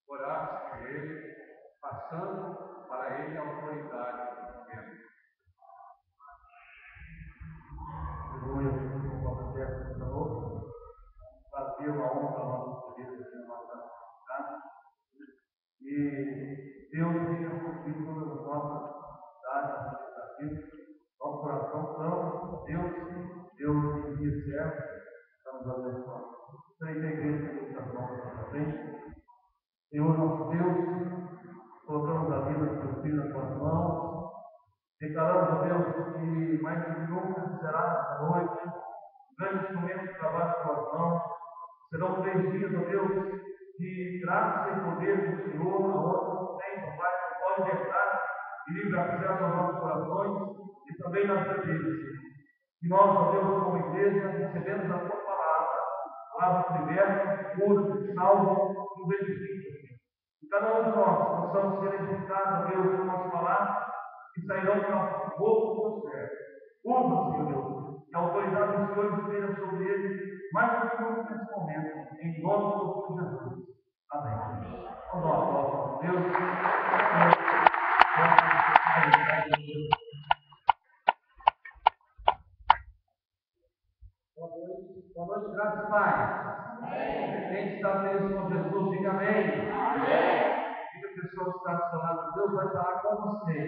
orasse por ele, passando para ele a autoridade do governo. Aleluia, como a terra da outra, fazer uma honra ao nosso querido, a nossa casa. E Deus tenha cumprido todas as nossas cidades, expectativas, nosso coração clama, Deus envia servos para nos abençoar. Creio que a igreja tem muitas mãos na frente. Senhor, nosso Deus, colocamos a vida do teu filho nas tuas mãos. Declaramos a Deus que mais do que nunca será esta noite um grande instrumento de trabalho nas tuas mãos. Serão 3 dias, ó Deus, de graça e poder do Senhor, aonde tem, Pai, total liberdade e livre acesso aos nossos corações e também nas igrejas. E nós, ó Deus, como igreja, recebemos a tua palavra que liberta, cura, que salva, que nos edifica. E cada um de nós possamos ser edificados, ó Deus, com a nossa palavra, e sairão do nosso povo com os servos. Usa, Senhor Deus, que a autoridade do Senhor esteja sobre ele, mais do que nunca nesse momento, em nome do Senhor Jesus. Amém. Vamos lá, glória a Deus. Boa noite, graças e paz. Quem está feliz com Jesus, diga amém. Diga a pessoa que está do seu lado, Deus vai falar com você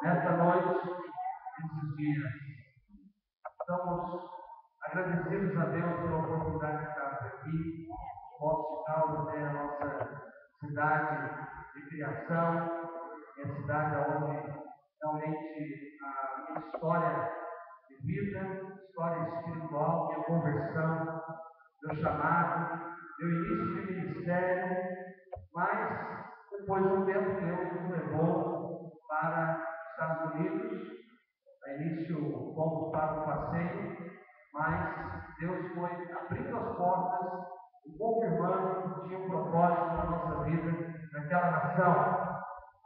nesta noite, nesses dias. Estamos agradecidos a Deus pela oportunidade de estarmos aqui. Posso ficar até a nossa cidade de criação, minha cidade onde realmente a minha história de vida, história espiritual, minha conversão, meu chamado, meu início de ministério, mas depois de um tempo Deus nos levou para os Estados Unidos. A início fomos para o passeio, mas Deus foi abrindo as portas e confirmando que tinha um propósito na nossa vida, naquela nação.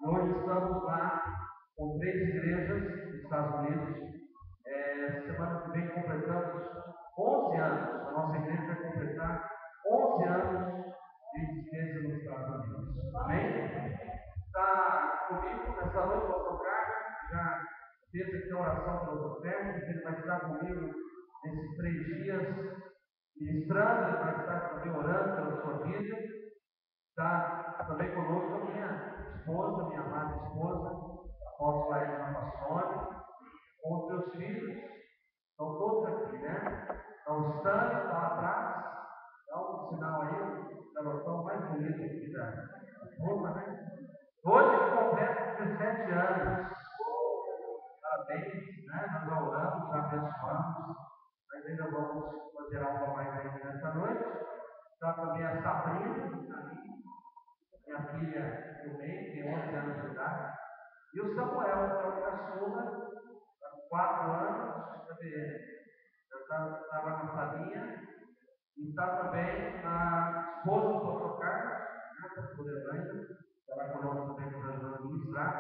E hoje estamos lá com 3 igrejas nos Estados Unidos. Semana que vem completamos 11 anos. A nossa igreja vai completar 11 anos de existência nos Estados Unidos. Amém? Está comigo nessa noite, o pastor Carlos, já fez aqui a oração pelo governo, ele vai estar comigo nesses 3 dias, ministrando, ele vai estar também orando pela sua vida. Está também conosco a minha esposa, minha amada esposa, a apóstola Edna Pastore, com os seus filhos, estão todos aqui, né? Então, o Stanley está lá atrás, dá um sinal aí, o garotão mais bonito aqui da turma, né? Hoje ele completa 17 anos. Parabéns, né? Nós já oramos, já abençoamos, mas ainda vamos fazer algo mais ainda nessa noite. Está também a Sabrina, minha filha do meio, tem 11 anos de idade, e o Samuel, que é o caçula, está com 4 anos, cadê ele? Já está lá na salinha, e está também a esposa do pastor Carlos, né, a pastora Elaine, está lá conosco também nos ajudando a ministrar.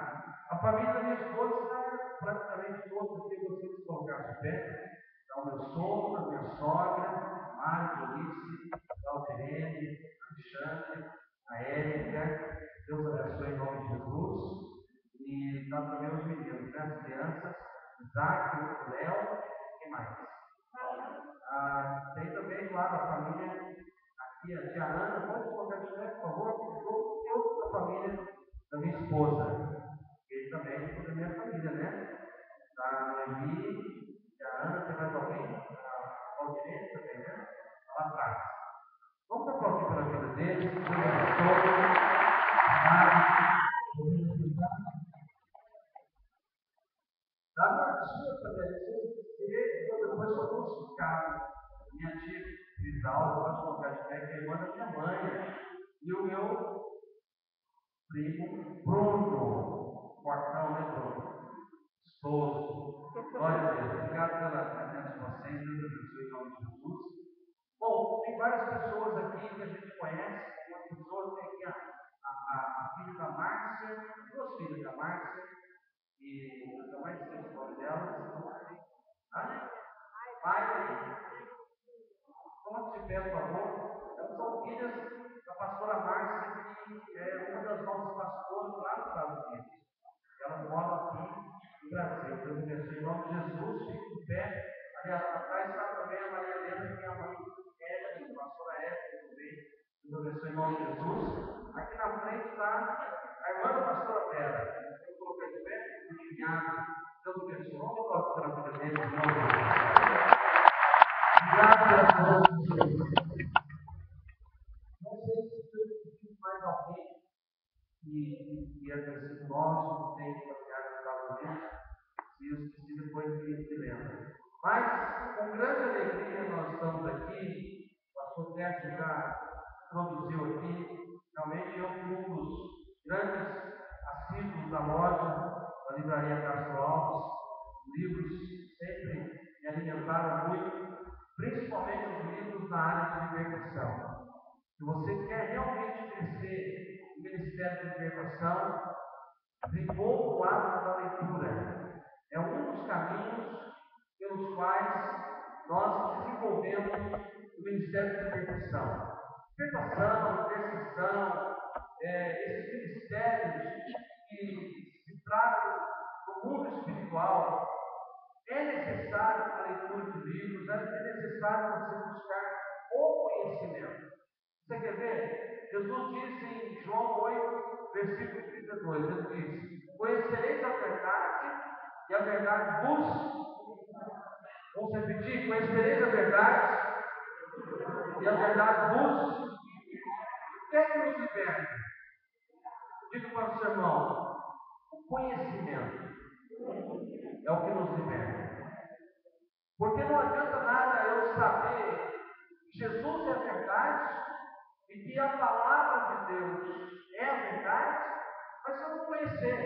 A família da minha esposa está praticamente todos aqui, eu gostaria de colocar de pé. Está o meu sogro, a minha sogra, a Mário, Alice, a Aldirene, a Alexandre, a Érica. Deus abençoe em nome de Jesus. E está também os meninos, né, as crianças, Isaac, o Léo, quem mais? Tem também, claro, a família aqui, a tia Ana, pode colocar de pé, por favor, todos da família da minha esposa. Ele também é da minha família, né? A Noemi, a Ana, tem mais alguém? A Aldirene também, né? Lá atrás. Vamos aplaudir pela vida deles, Deus abençoe. Da minha tia também, eu depois sou crucificado. Minha tia Grisalda, pode colocar de pé, que é irmã da minha mãe. E o meu primo Bruno, Portão, né, Bruno? Esposo. Glória a Deus. Obrigado pela presença de vocês. Deus abençoe em nome de Jesus. Bom, tem várias pessoas aqui que a gente conhece. Uma pessoa tem aqui a filha da Márcia, 2 filhas da Márcia, e eu mais sei o nome delas. Pai, coloque de pé, por favor. Elas são filhas da abençoe em nome de Jesus. Aqui na frente está a irmã da pastora Vera. Eu coloquei de pé, enviado. Deus abençoe. Vamos colocar a vida dele em nome de Jesus. Graças a Deus. Não sei se tem mais alguém que é vencido nosso, que tem familiares provavelmente, se eu esqueci depois me lembra. Mas, com grande alegria, nós estamos aqui. O pastor Tércio já introduziu aqui. Realmente, eu fui um dos grandes assíduos da loja, da livraria Castro Alves. Livros sempre me alimentaram muito, principalmente os livros na área de libertação. Se você quer realmente crescer no Ministério de Libertação, desenvolva o hábito da leitura. É um dos caminhos pelos quais nós desenvolvemos o Ministério de Libertação. Libertação, intercessão, esses ministérios que se tratam do mundo espiritual, é necessário a leitura de livros, é necessário você buscar o conhecimento. Você quer ver? Jesus disse em João 8, versículo 32, ele diz: conhecereis a verdade, e a verdade vos... Vamos repetir: conhecereis a verdade, e a verdade vos... O que é que nos liberta? Digo para o seu irmão: o conhecimento é o que nos liberta. Porque não adianta nada eu saber que Jesus é a verdade e que a palavra de Deus é a verdade, mas se eu não conhecer.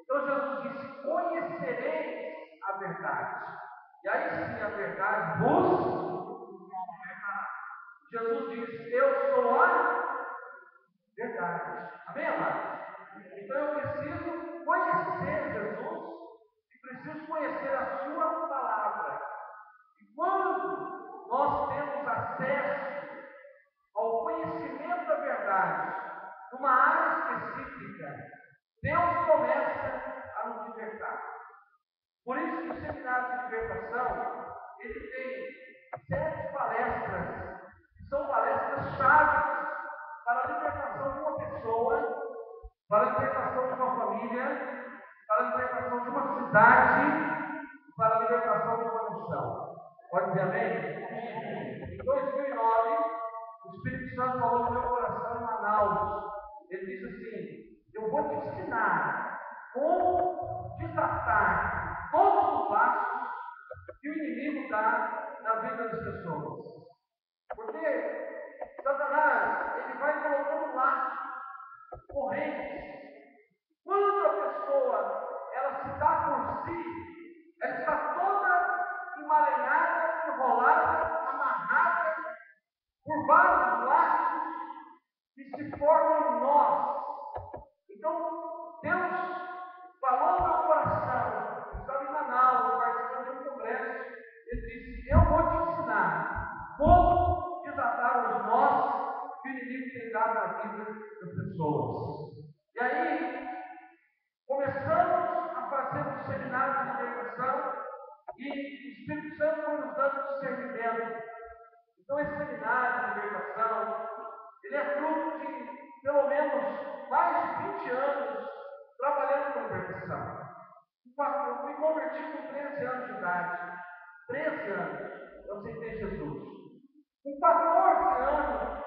Então Jesus disse: conhecereis a verdade. E aí sim a verdade vos libertará. Jesus disse: eu sou a verdade. Amém, amados? Então eu preciso conhecer Jesus e preciso conhecer a sua palavra. E quando nós temos acesso ao conhecimento da verdade, numa área específica, Deus começa a nos libertar. Por isso que o seminário de libertação, ele tem 7 palestras, que são palestras chaves para a libertação de uma pessoa, para a libertação de uma família, para a libertação de uma cidade, para a libertação de uma nação. Pode dizer amém? Em 2009, o Espírito Santo falou no meu coração em Manaus. Ele disse assim: eu vou te ensinar como desatar todos os laços que o inimigo dá na vida das pessoas. Porque Satanás, ele vai colocando laços, correntes. Quando a pessoa ela se dá por si, ela está toda emaranhada, enrolada, amarrada por vários laços que se formam em nós. Então, Deus falou no meu coração, eu estava em Manaus, participando de um congresso, ele disse: eu vou te ensinar como desatar os nós que o inimigo tem dado na vida das pessoas. E aí, começamos a fazer um seminário de libertação e o Espírito Santo foi nos dando discernimento. Então, esse seminário de libertação, ele é fruto de pelo menos mais de 20 anos trabalhando com libertação. Eu me converti com 13 anos de idade. 13 anos eu aceitei Jesus. Com 14 anos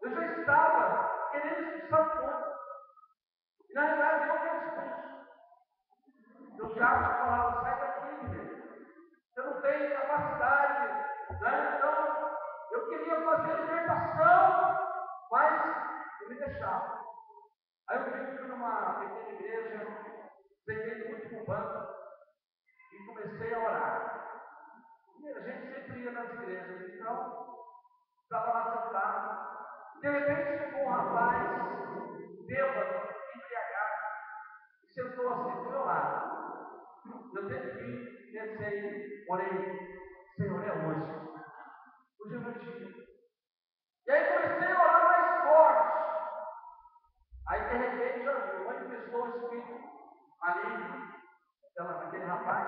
eu já estava querendo expulsar o povo. E na realidade eu quero expulso. Eu já falava: sai daqui, menino. Você não tem capacidade. Né? Então, eu queria fazer a libertação, mas eu me deixava. Aí eu fui numa pequena igreja, sentei no último banco e comecei a orar. E a gente sempre ia nas igrejas, então estava lá sentado. De repente chegou um rapaz, bêbado, embriagado, e sentou assim do meu lado. Eu desci, pensei, orei: Senhor, é hoje. Hoje é meu dia. E aí comecei a orar mais forte. Aí de repente já manifestou o Espírito ali, aquele rapaz.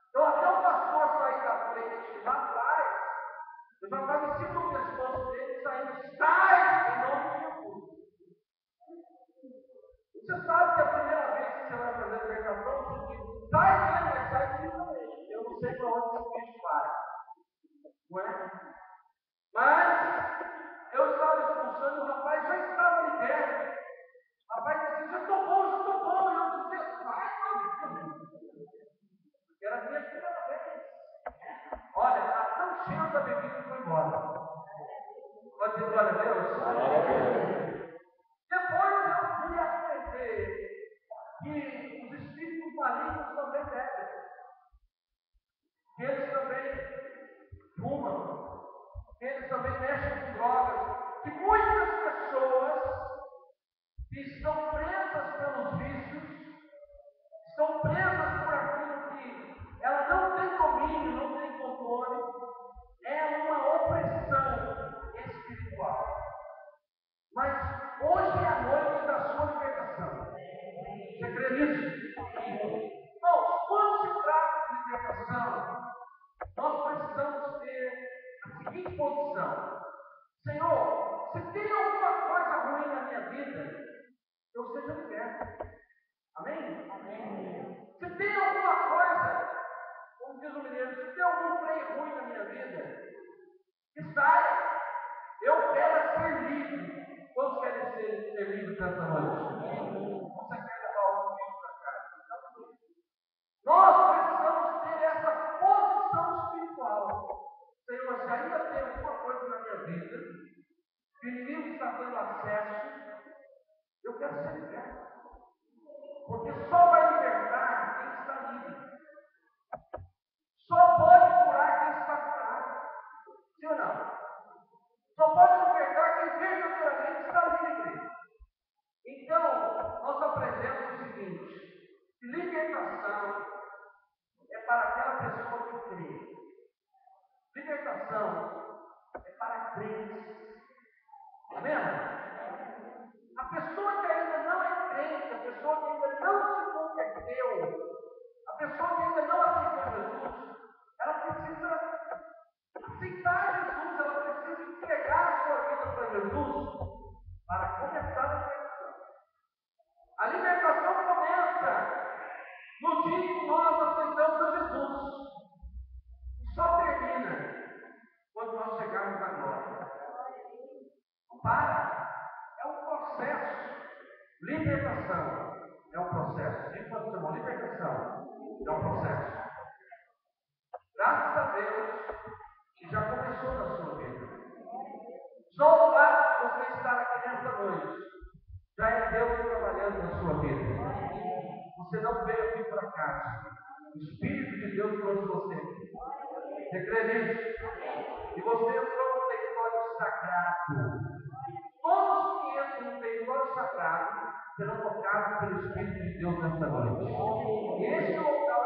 Então até o pastor sair da frente lá atrás, eu já estava em cima do pescoço dele, saindo: sai passando, o rapaz já estava liberto. O rapaz disse, já estou bom, e eu disse, vai, porque era a minha primeira vez. Olha, está tão cheio da bebida que foi embora. Pode dizer glória a Deus? Depois eu fui aprender que os espíritos malignos também bebem. Que eles também fumam. Que eles também mexem com drogas. Que muitas pessoas que estão presas pelos vícios, estão presas por aquilo que ela não tem domínio, não tem controle, é uma opressão espiritual. Mas hoje é a noite da sua libertação. Você crê nisso? Bom, quando se trata de libertação, nós precisamos ter a seguinte posição: Senhor, se tem alguma coisa ruim na minha vida, eu seja liberto. Amém? Amém. Se tem alguma coisa, como diz o mineiro, se tem algum trem ruim na minha vida, que saia. Eu quero ser livre. Todos querem ser livres nessa noite. Você quer levar o filho para casa? Nós precisamos ter essa posição espiritual. Senhor, se ainda tem alguma coisa na minha vida, que o inimigo está tendo acesso, eu quero ser liberto. Porque só vai libertar quem está livre. Só pode curar quem está curado. Sim ou não? Só pode libertar quem verdadeiramente está livre. Então, nós aprendemos o seguinte: que libertação é para aquela pessoa que crê. Libertação é para crentes. Amém? A pessoa que ainda não é crente, a pessoa que ainda não se converteu, a pessoa que ainda não aceitou Jesus, ela precisa aceitar Jesus, ela precisa entregar a sua vida para Jesus para começar a libertação. A libertação começa no dia que nós aceitamos a Jesus. E só termina quando nós chegarmos na glória. Não para. É um processo. Libertação é um processo. Diga para o seu irmão, libertação é um processo. Graças a Deus que já começou na sua vida. Só o fato de você estar aqui nesta noite já é Deus trabalhando na sua vida. Você não veio aqui por acaso. O Espírito de Deus trouxe você aqui. Você crê nisso? E você entrou no território sagrado. Todos que entram no território sagrado serão tocados pelo Espírito de Deus nesta noite. E este local,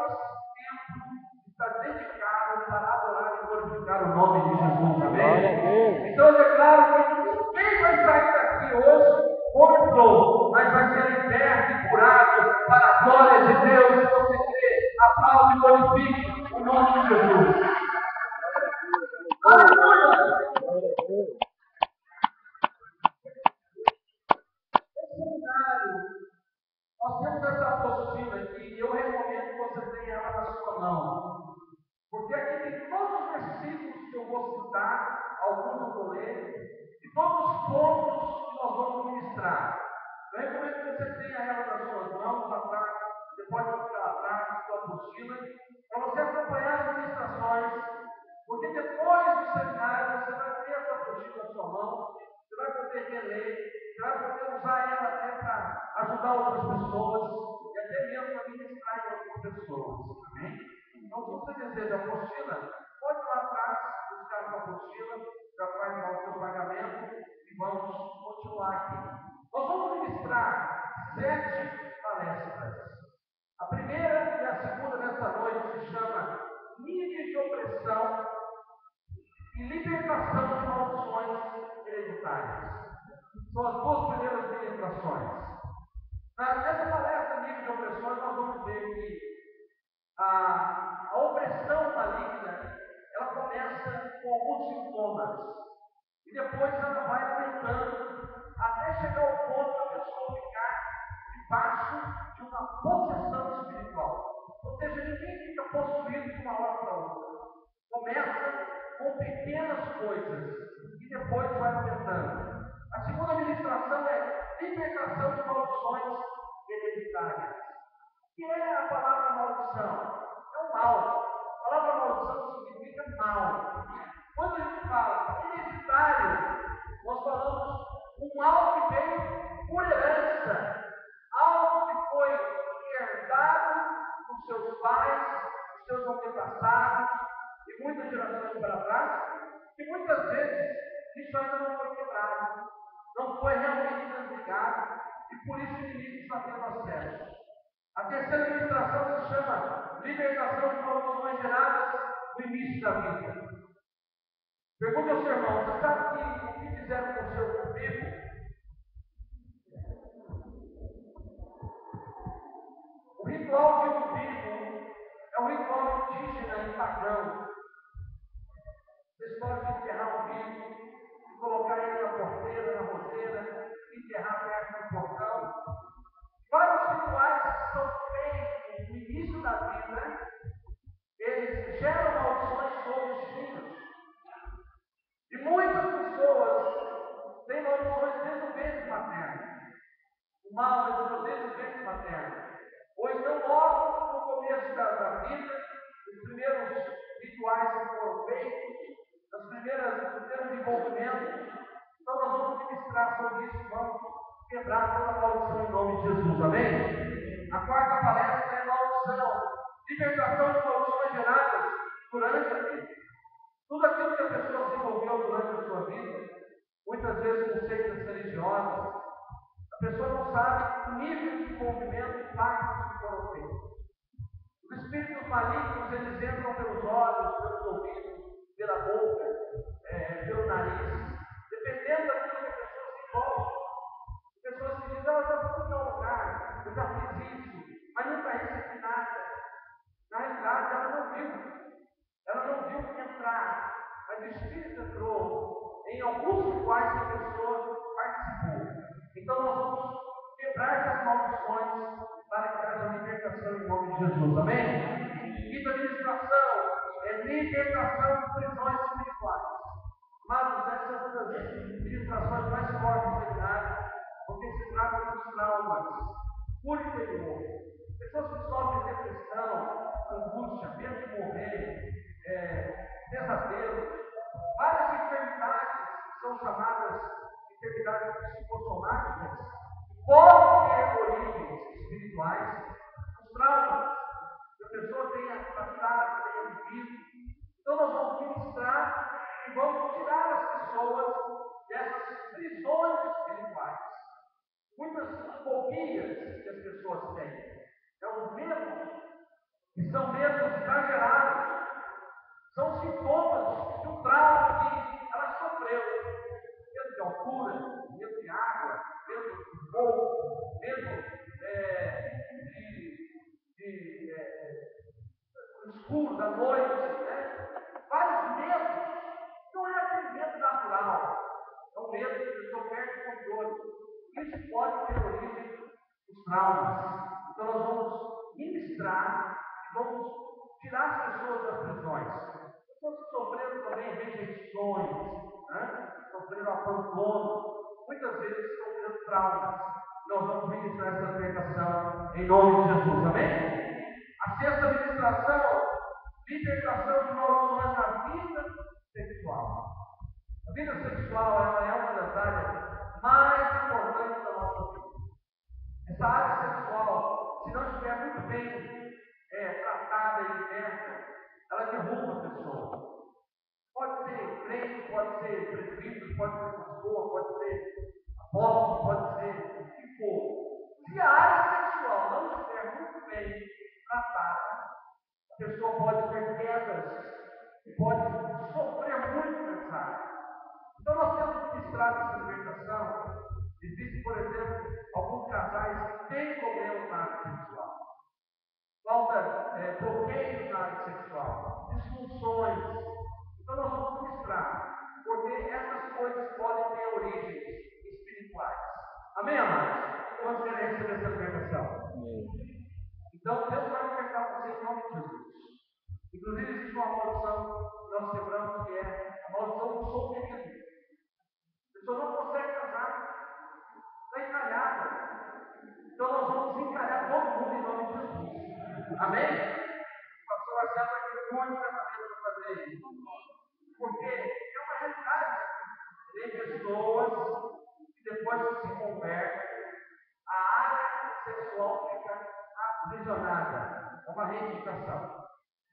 esse tempo, está dedicado para adorar e glorificar o nome de Jesus. Amém? Então eu declaro que ninguém vai sair daqui hoje morto, mas vai ser liberto e curado para a glória de Deus. Se você crê, aplaude e glorifique o nome de Jesus. Aleluia! Nós temos essa apostila aqui e eu recomendo que você tenha ela na sua mão. Porque aqui tem todos os versículos que eu vou citar, alguns eu vou ler, e todos os pontos que nós vamos ministrar. Eu recomendo que você tenha ela nas suas mãos, atrás, você pode ficar atrás da sua apostila, para você acompanhar as ministrações, porque depois do seminário você vai ter essa apostila na sua mão, você vai poder reler, você vai poder usar ela até para ajudar outras pessoas, e até mesmo a ministrar em outras pessoas. Amém? Então, se você deseja a apostila, pode ir lá atrás, buscar a apostila, já faz lá o seu pagamento e vamos continuar aqui. Nós vamos ministrar 7 palestras. A primeira e a segunda nessa noite se chama Níveis de Opressão e Libertação de Maldições Hereditárias. São as 2 primeiras ministrações. Nessa palestra Níveis de Opressões, nós vamos ver que a opressão maligna, ela começa com alguns sintomas e depois ela vai aumentando até chegar ao ponto da pessoa ficar debaixo de uma possessão espiritual. Ou seja, ninguém fica possuído de uma hora para outra. Começa com pequenas coisas e depois vai aumentando. A libertação de maldições hereditárias. Que é a palavra maldição? É um mal. A palavra maldição significa mal. Quando a gente fala hereditário, nós falamos um mal que veio por herança, algo que foi herdado dos seus pais, dos seus antepassados, e muitas gerações para trás, e muitas vezes isso ainda não foi quebrado, não foi realmente desligado, e por isso o inimigo está tendo acesso. A terceira ministração se chama libertação de maldições geradas no início da vida. Pergunte ao seu irmão, você sabe o que fizeram com o seu umbigo? O ritual de umbigo é um ritual indígena e pagão. Vocês podem enterrar o umbigo e colocar ele na porteira, na roseira, enterrar perto do portão. Vários rituais que são feitos no início da vida, eles geram maldições sobre os filhos. E muitas pessoas têm maldições desde o ventre materno. O mal entrou desde o ventre materno. Ou então, logo no começo da vida, os primeiros rituais que foram feitos, os primeiros envolvimentos. Então, nós vamos ministrar sobre isso, vamos quebrar toda a maldição em nome de Jesus. Amém? A quarta palestra é maldição. Libertação de maldições geradas durante a vida. Tudo aquilo que a pessoa se envolveu durante a sua vida, muitas vezes com seitas religiosas, a pessoa não sabe o nível de envolvimento e pactos que foram feitos. Os espíritos malignos, eles entram pelos olhos, pelos ouvidos, pela boca, pelo nariz, dependendo daquilo que a pessoa se envolve. Pessoas que dizem, eu já fui em tal lugar, eu já fiz isso, mas nunca recebi nada. Na realidade, ela não viu. Ela não viu entrar, mas o Espírito entrou em alguns rituais que a pessoa participou. Então nós vamos quebrar essas maldições para que haja libertação em nome de Jesus. Amém? Quinta ministração é libertação de prisões espirituais. Amados, essa é uma das ministrações mais fortes do seminário, porque se trata dos traumas por interior. Pessoas que sofrem depressão, angústia, medo de morrer, pesadelos, várias enfermidades que são chamadas enfermidades psicossomáticas, podem ter origens espirituais, os traumas que a pessoa tenha passado, tenha vivido. Então nós vamos ministrar e vamos tirar as pessoas dessas prisões espirituais. Muitas fobias que as pessoas têm, os medos, que são medos exagerados, são sintomas de um trauma que ela sofreu. Medo de altura, medo de água, medo de fogo, medo do escuro da noite, né? Vários medos. Não é aquele medo natural, é um medo que a pessoa perde o controle. Isso pode ter origem dos traumas. Então nós vamos ministrar e vamos tirar as pessoas das prisões. Pessoas que sofreram também rejeições, né? Sofreram abandono, muitas vezes sofreram traumas. Nós vamos ministrar essa libertação em nome de Jesus. Amém? A sexta ministração, libertação de maldições na vida sexual. A vida sexual é uma das áreas mais importantes da nossa vida. Essa área sexual, se não estiver muito bem tratada e liberta, ela derruba a pessoa. Pode ser crente, pode ser presbítero, pode ser pastor, pode ser apóstolo, pode ser o que for. Se a área sexual não estiver muito bem tratada, a pessoa pode ter quedas e pode sofrer muito nessa área. Então nós temos ministrado essa libertação. Existem, por exemplo, alguns casais que têm problemas na área sexual. Falta bloqueios na área sexual, disfunções. Então nós vamos ministrar, porque essas coisas podem ter origens espirituais. Amém, amados? Quantos querem receber essa libertação? Então Deus vai libertar você em nome de Jesus. Inclusive existe uma maldição que nós quebramos, que é a maldição do solteiro. A pessoa não consegue casar, está encalhada. Amém? O pastor Marcelo vai ter muitos tratamentos para fazer isso. Porque é uma realidade. Tem pessoas que depois que se convertem, a área sexual fica aprisionada. É uma reivindicação.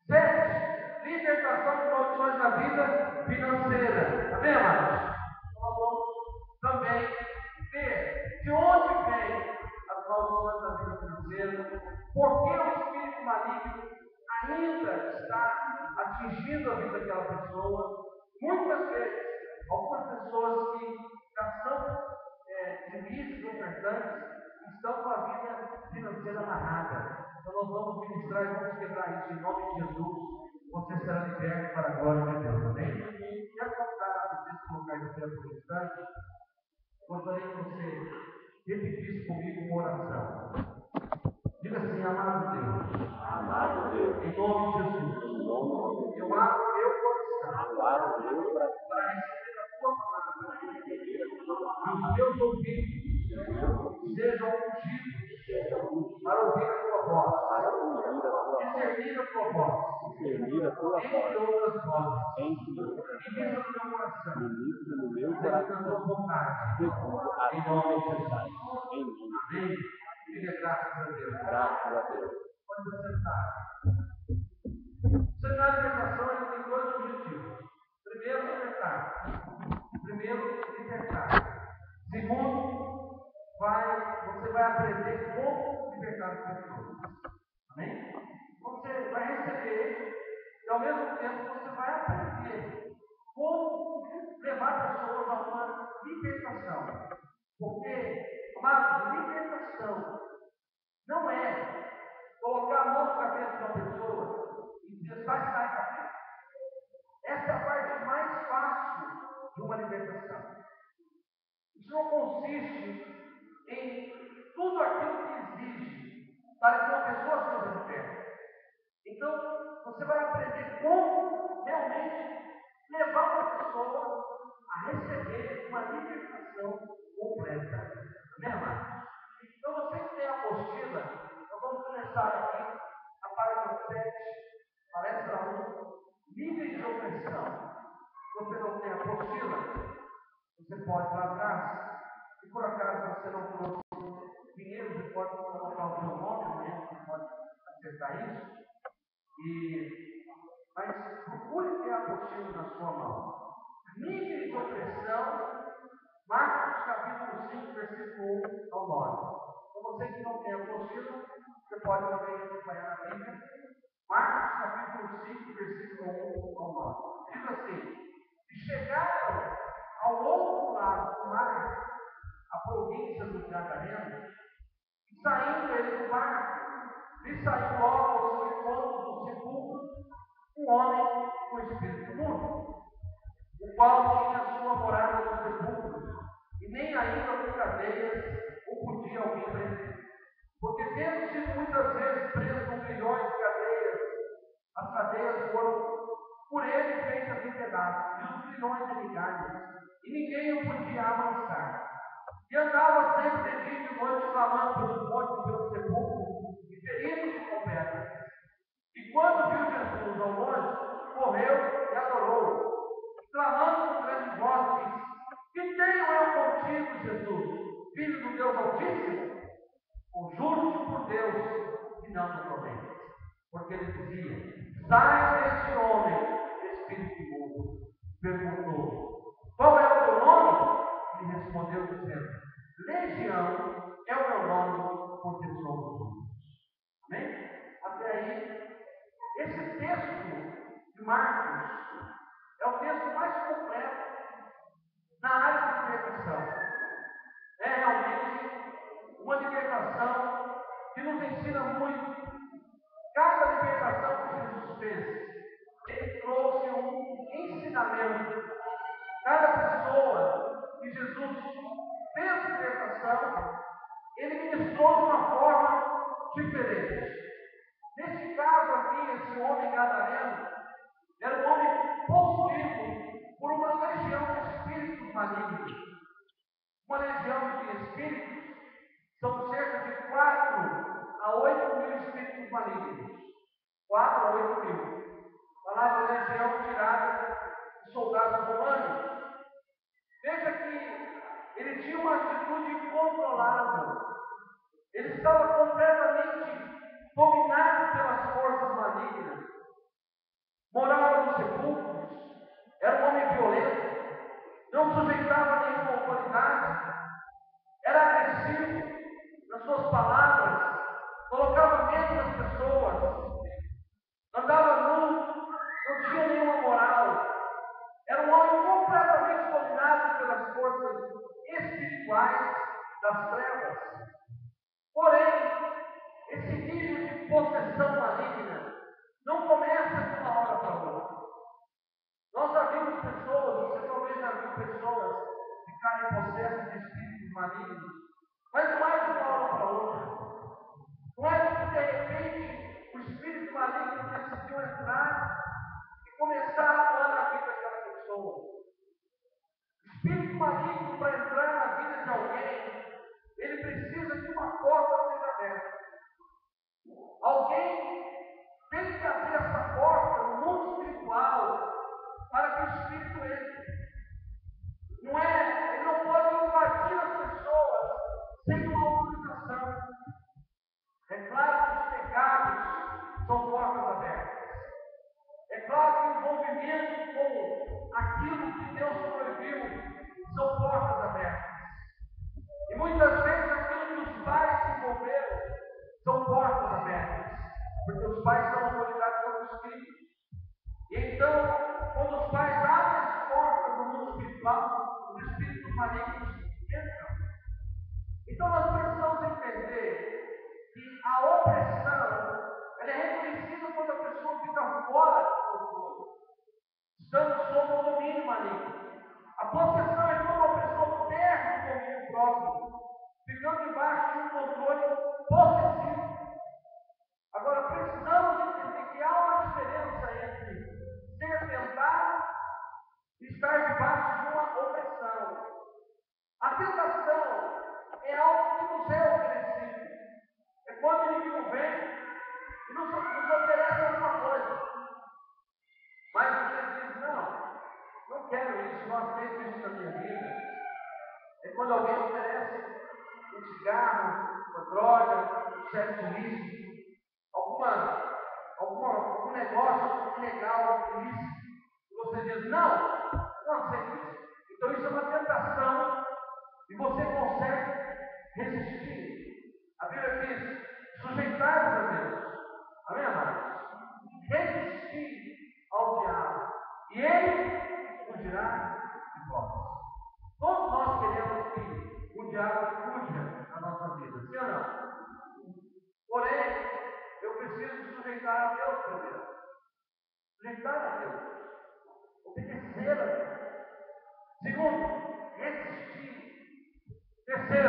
7. Libertação de maldições da vida financeira. Amém, amados? Nós vamos também ver de onde vem as maldições da vida financeira, por que o espírito maligno ainda está atingindo a vida daquela pessoa. Muitas vezes, algumas pessoas que já são civis, ofertantes, estão com a vida financeira amarrada. Então nós vamos ministrar e vamos quebrar isso em nome de Jesus. Você será liberto para a glória de Deus. Amém? Quero convidar vocês a colocar de pé por um instante. Gostaria que você repetisse comigo uma oração. Diga assim: amado Deus. Amado Deus, Em nome de Jesus. em nome de Eu abro o meu coração eu abro o meu coração para receber a tua palavra. E os meus ouvidos sejam ungidos para ouvir a tua voz. para ouvir a tua voz, Discernir a tua voz. discernir a tua Entre voz, outras vozes. entre Ministra no meu coração. ministra no meu Segundo a tua coração, vontade. segundo a Em tua nome de vontade. Jesus. Em nome de Amém. Diga graças a Deus. graças a Deus. Pode se sentar. O seminário de libertação ele tem dois objetivos. Primeiro, libertar. Segundo, você vai aprender como libertar as pessoas. Amém? Você vai receber e ao mesmo tempo você vai aprender como levar pessoas a uma libertação. Porque, amados, libertação não é colocar a mão na cabeça de uma pessoa e dizer sai cabeça. Essa é a parte mais fácil de uma libertação. Isso não consiste em tudo aquilo que exige para que uma pessoa seja liberta. Então, você vai aprender como realmente levar uma pessoa a receber uma libertação completa. Amém, amados? Então, você que tem a apostila, nós vamos começar aqui a página 7, palestra 1, níveis de opressão. Se você não tem a apostila, você pode ir lá atrás. Se por acaso você não trouxe dinheiro, você pode colocar o seu nome, amanhã você pode acertar isso. Mas procure ter a apostila na sua mão. Níveis de opressão, Marcos capítulo 5, versículo 1 ao 9. Então você que não tem a apostila, você pode também acompanhar na Bíblia. Marcos capítulo 5, versículo 1 ao 9. Diz assim: e chegaram ao outro lado do mar, a província do Gadareno, e saindo ele do barco, e saiu logo ao seu encontro do sepulcro um homem com espírito imundo, o qual tinha sua morada no sepulcro, e nem ainda com cadeias o podia alguém prender. Porque tendo sido muitas vezes preso com milhões de cadeias, as cadeias foram por ele feitas em pedaços, e os milhões de migalhas, e ninguém o podia amansar. E andava sempre de dia e de noite clamando pelos montes e pelo sepulcro, e ferindo-se com pedras. E quando viu Jesus ao longe, correu e adorou, clamando com grande voz, disse: que tenho eu contigo, Jesus, Filho do Deus Altíssimo? Juro-te por Deus que não me prometes. Porque ele dizia: sai deste homem, espírito imundo. Perguntou: qual é o teu nome? Ele respondeu dizendo: Legião é o meu nome, porque somos muitos. Amém? Até aí, esse texto de Marcos é o texto mais completo na área de libertação. É realmente uma libertação que nos ensina muito. Cada libertação que Jesus fez, ele trouxe um ensinamento. Cada pessoa que Jesus fez libertação, ele ministrou de uma forma diferente. Nesse caso aqui, esse homem gadareno era um homem possuído por uma legião de espíritos malignos. Uma legião de espíritos são cerca de 4 a 8 mil espíritos malignos. 4 a 8 mil. Palavra legião tirada de soldados romanos. Veja que ele tinha uma atitude incontrolável. Ele estava completamente dominado pelas forças malignas. Morava nos sepulcros, era um homem violento, não sujeitava nenhuma autoridade, era agressivo nas suas palavras, colocava medo nas pessoas, andava nu, não tinha nenhuma moral. Era um homem completamente dominado pelas forças espirituais das trevas. Porém, esse nível de possessão maligna não começa de uma hora para outra. Nós já vimos pessoas, você talvez já viu pessoas ficarem possessas de espíritos malignos, mas não é de uma hora para outra. Não é porque de repente o espírito maligno decidiu entrar e começar a atuar na vida daquela pessoa. O espírito maligno, para entrar na vida de alguém, ele precisa que uma porta seja aberta. Alguém tem que abrir essa porta no mundo espiritual para que o espírito entre. Não é, ele não pode invadir as pessoas sem uma autorização. É claro que os pecados são portas abertas. É claro que o envolvimento com aquilo que Deus proibiu são portas abertas. E muitas vezes aquilo que os pais se envolveram são portas abertas. Porque os pais são autoridade sobre os filhos. E então, quando os pais abrem as portas do mundo espiritual, os espíritos malignos entram. Então nós precisamos entender que a opressão ela é reconhecida quando a pessoa fica fora do controle, estando sob o domínio maligno. A possessão é quando a pessoa perde o domínio próprio, ficando debaixo de um controle possessivo. Agora, precisamos entender que há uma diferença entre ser tentado e estar debaixo de uma opressão. A tentação é algo que nos é oferecido. É quando o inimigo vem e nos oferece alguma coisa. Mas você diz, não quero isso, não aceito isso na minha vida. É quando alguém oferece um cigarro, uma droga, um sexo ilícito, algum negócio ilegal, ilícito, e você diz, não aceito isso. Então isso é uma tentação e você consegue resistir. A Bíblia diz, sujeitai-vos a Deus. Amém, amados? Resistir ao diabo e ele fugirá de vós. Todos nós queremos que o diabo fuja da nossa vida, sim ou não? Porém, eu preciso sujeitar a Deus primeiro. Sujeitar a Deus. Obedecer a Deus. Segundo, resistir. Terceiro,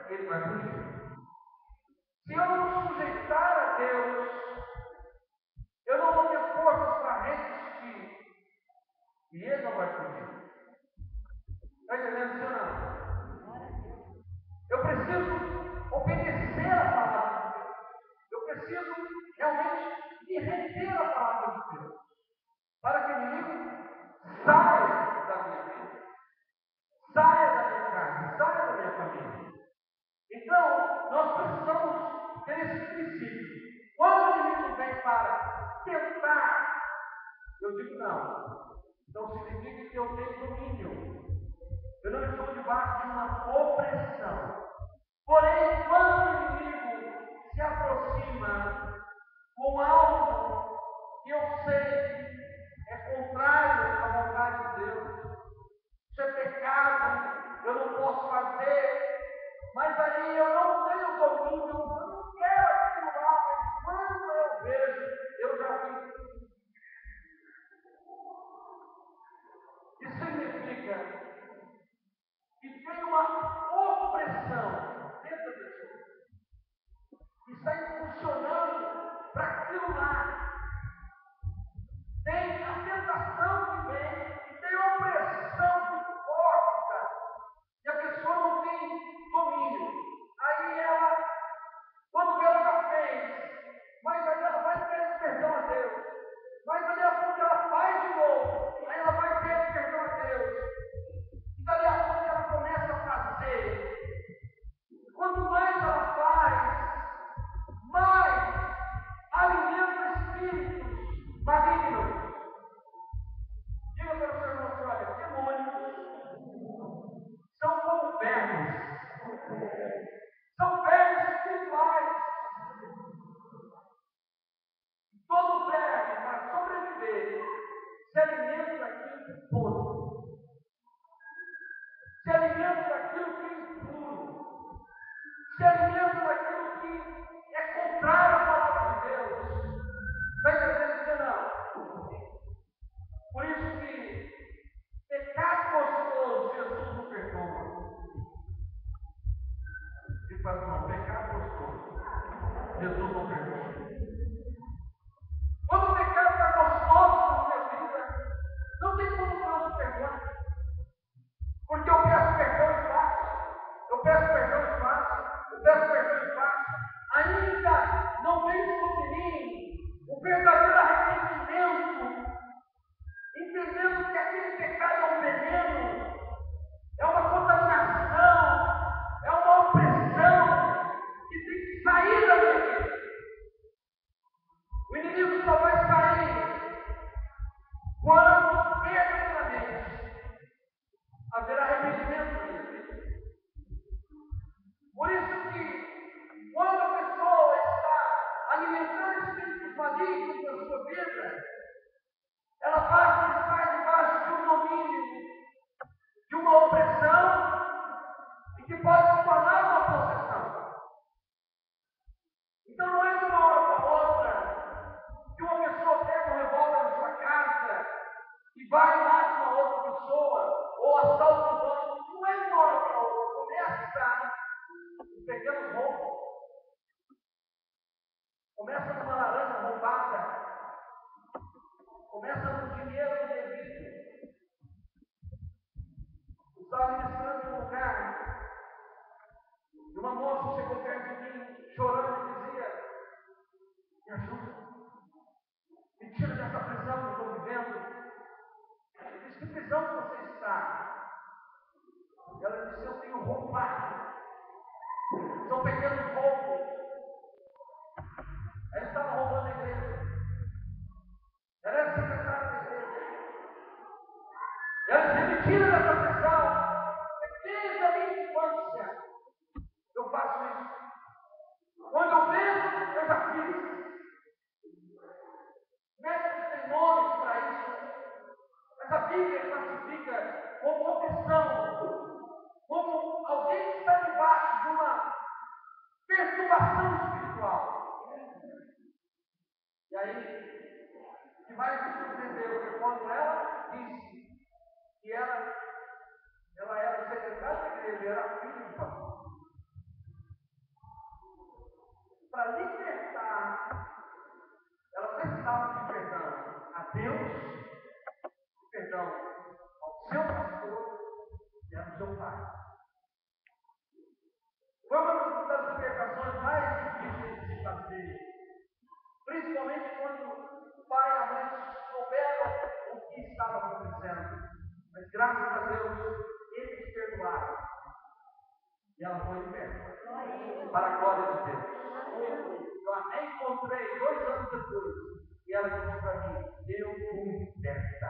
ele vai fugir. Se eu não sujeitar a Deus, eu não vou ter forças para resistir. E ele não vai fugir. Está entendendo, sim ou não? Eu preciso obedecer a palavra de Deus. Eu preciso realmente me render à palavra de Deus. Para que o inimigo saia da minha vida, saia da minha casa, saia da minha família. Então, nós precisamos ter esse princípio. Quando o inimigo vem para tentar, eu digo não. Então significa que eu tenho domínio. Eu não estou debaixo de uma opressão. Porém, quando o inimigo se aproxima com algo que eu sei é contrário à vontade de Deus, isso é pecado, eu não posso fazer, mas aí eu não tenho domínio, eu não quero aquilo lá, mas quando eu vejo, eu já vi. Isso significa que tem uma opressão dentro da pessoa, que está impulsionando para aquilo lá. Tem a tentação alimenta daquilo que é impuro, se alimenta daquilo que é contrário à palavra de Deus. Está entendendo isso não? Por isso que pecado gostoso, Jesus não perdoa. E fala, não, pecado gostoso, Jesus não perdoa. Quando o pecado está gostoso na minha vida, não tem como Deus perdoar. Porque eu peço perdão e faço. Eu peço perdão e faço. Eu peço perdão e faço. Ainda não vem sobre mim o verdadeiro arrependimento, entendendo que aquele pecado é um veneno, é uma contaminação, é uma opressão que tem que sair da minha vida. O inimigo só vai sair quando verdadeiramente haverá arrependimento na minha vida. Por isso que, quando a pessoa está alimentando espíritos malignos na sua vida, ela passa a estar debaixo de um domínio, de uma opressão, e que pode se tornar uma possessão. Então não é de uma hora para outra que uma pessoa pega um revólver na sua casa e vai lá com uma outra pessoa, ou assalta o banco. Não é de uma hora para outra. Começa pegando roubo. Começa numa laranja roubada. Começa no dinheiro indevido. Estava ministrando em um lugar e uma moça chegou perto de mim, chorando e dizia: me ajuda, me tira dessa prisão que eu estou vivendo. Eu disse: que prisão que você está? Ela disse: eu tenho roubado. São pequenos roubos. Ela estava roubando a igreja. Ela era secretária da igreja. Ela disse: me tira dessa prisão. Desde a minha infância eu faço isso. Quando eu vejo, eu já fiz. Médicos têm nomes para isso. Mas a Bíblia classifica como opção, como alguém que está debaixo de uma perturbação espiritual. E aí, o que vai nos surpreender foi quando ela disse que ela era secretária da igreja, era filha de pastor. Para libertar, ela precisava de perdão a Deus, perdão ao seu pastor e ao seu pai. Foi uma das libertações mais difíceis de se fazer, principalmente quando o pai e a mãe souberam o que estava acontecendo. Mas graças a Deus, eles perdoaram. E ela foi liberta. Para a glória de Deus. Eu até encontrei 2 anos depois. E ela disse para mim: eu fui liberta.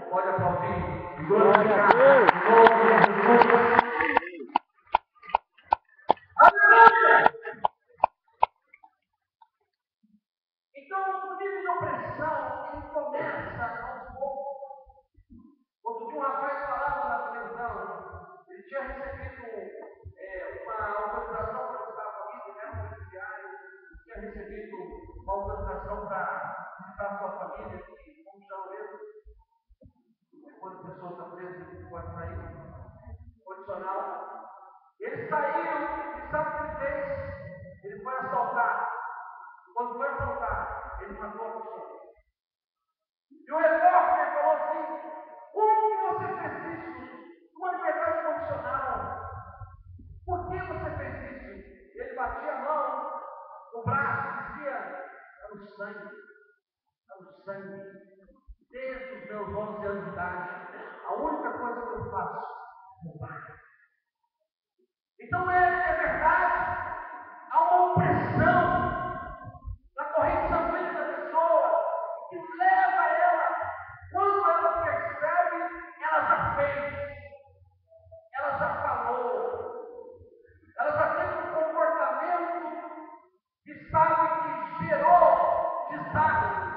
Pode aplaudir. Glória a Deus. Aleluia! Então, o nível de opressão, ele começa aos poucos. Outro dia um rapaz falava na televisão, ele tinha recebido uma autorização para visitar a família, ele era um presidiário, tinha recebido uma autorização para visitar a sua família, que, como chama mesmo, quando a pessoa está presa, pode sair, condicional. Ele saiu e sabe o que ele fez? Ele foi assaltar. Quando foi assaltar, ele matou a pessoa. E o repórter falou assim: como que você fez isso? Uma liberdade condicional. Por que você fez isso? Ele batia a mão no braço e dizia: é o sangue. É o sangue. Desde os meus 11 anos de idade, a única coisa que eu faço é roubar. Então é verdade. Há uma opressão na corrente sanguínea da pessoa que leva ela, quando ela percebe, ela já fez, ela já falou, ela já teve um comportamento que sabe que gerou desastres.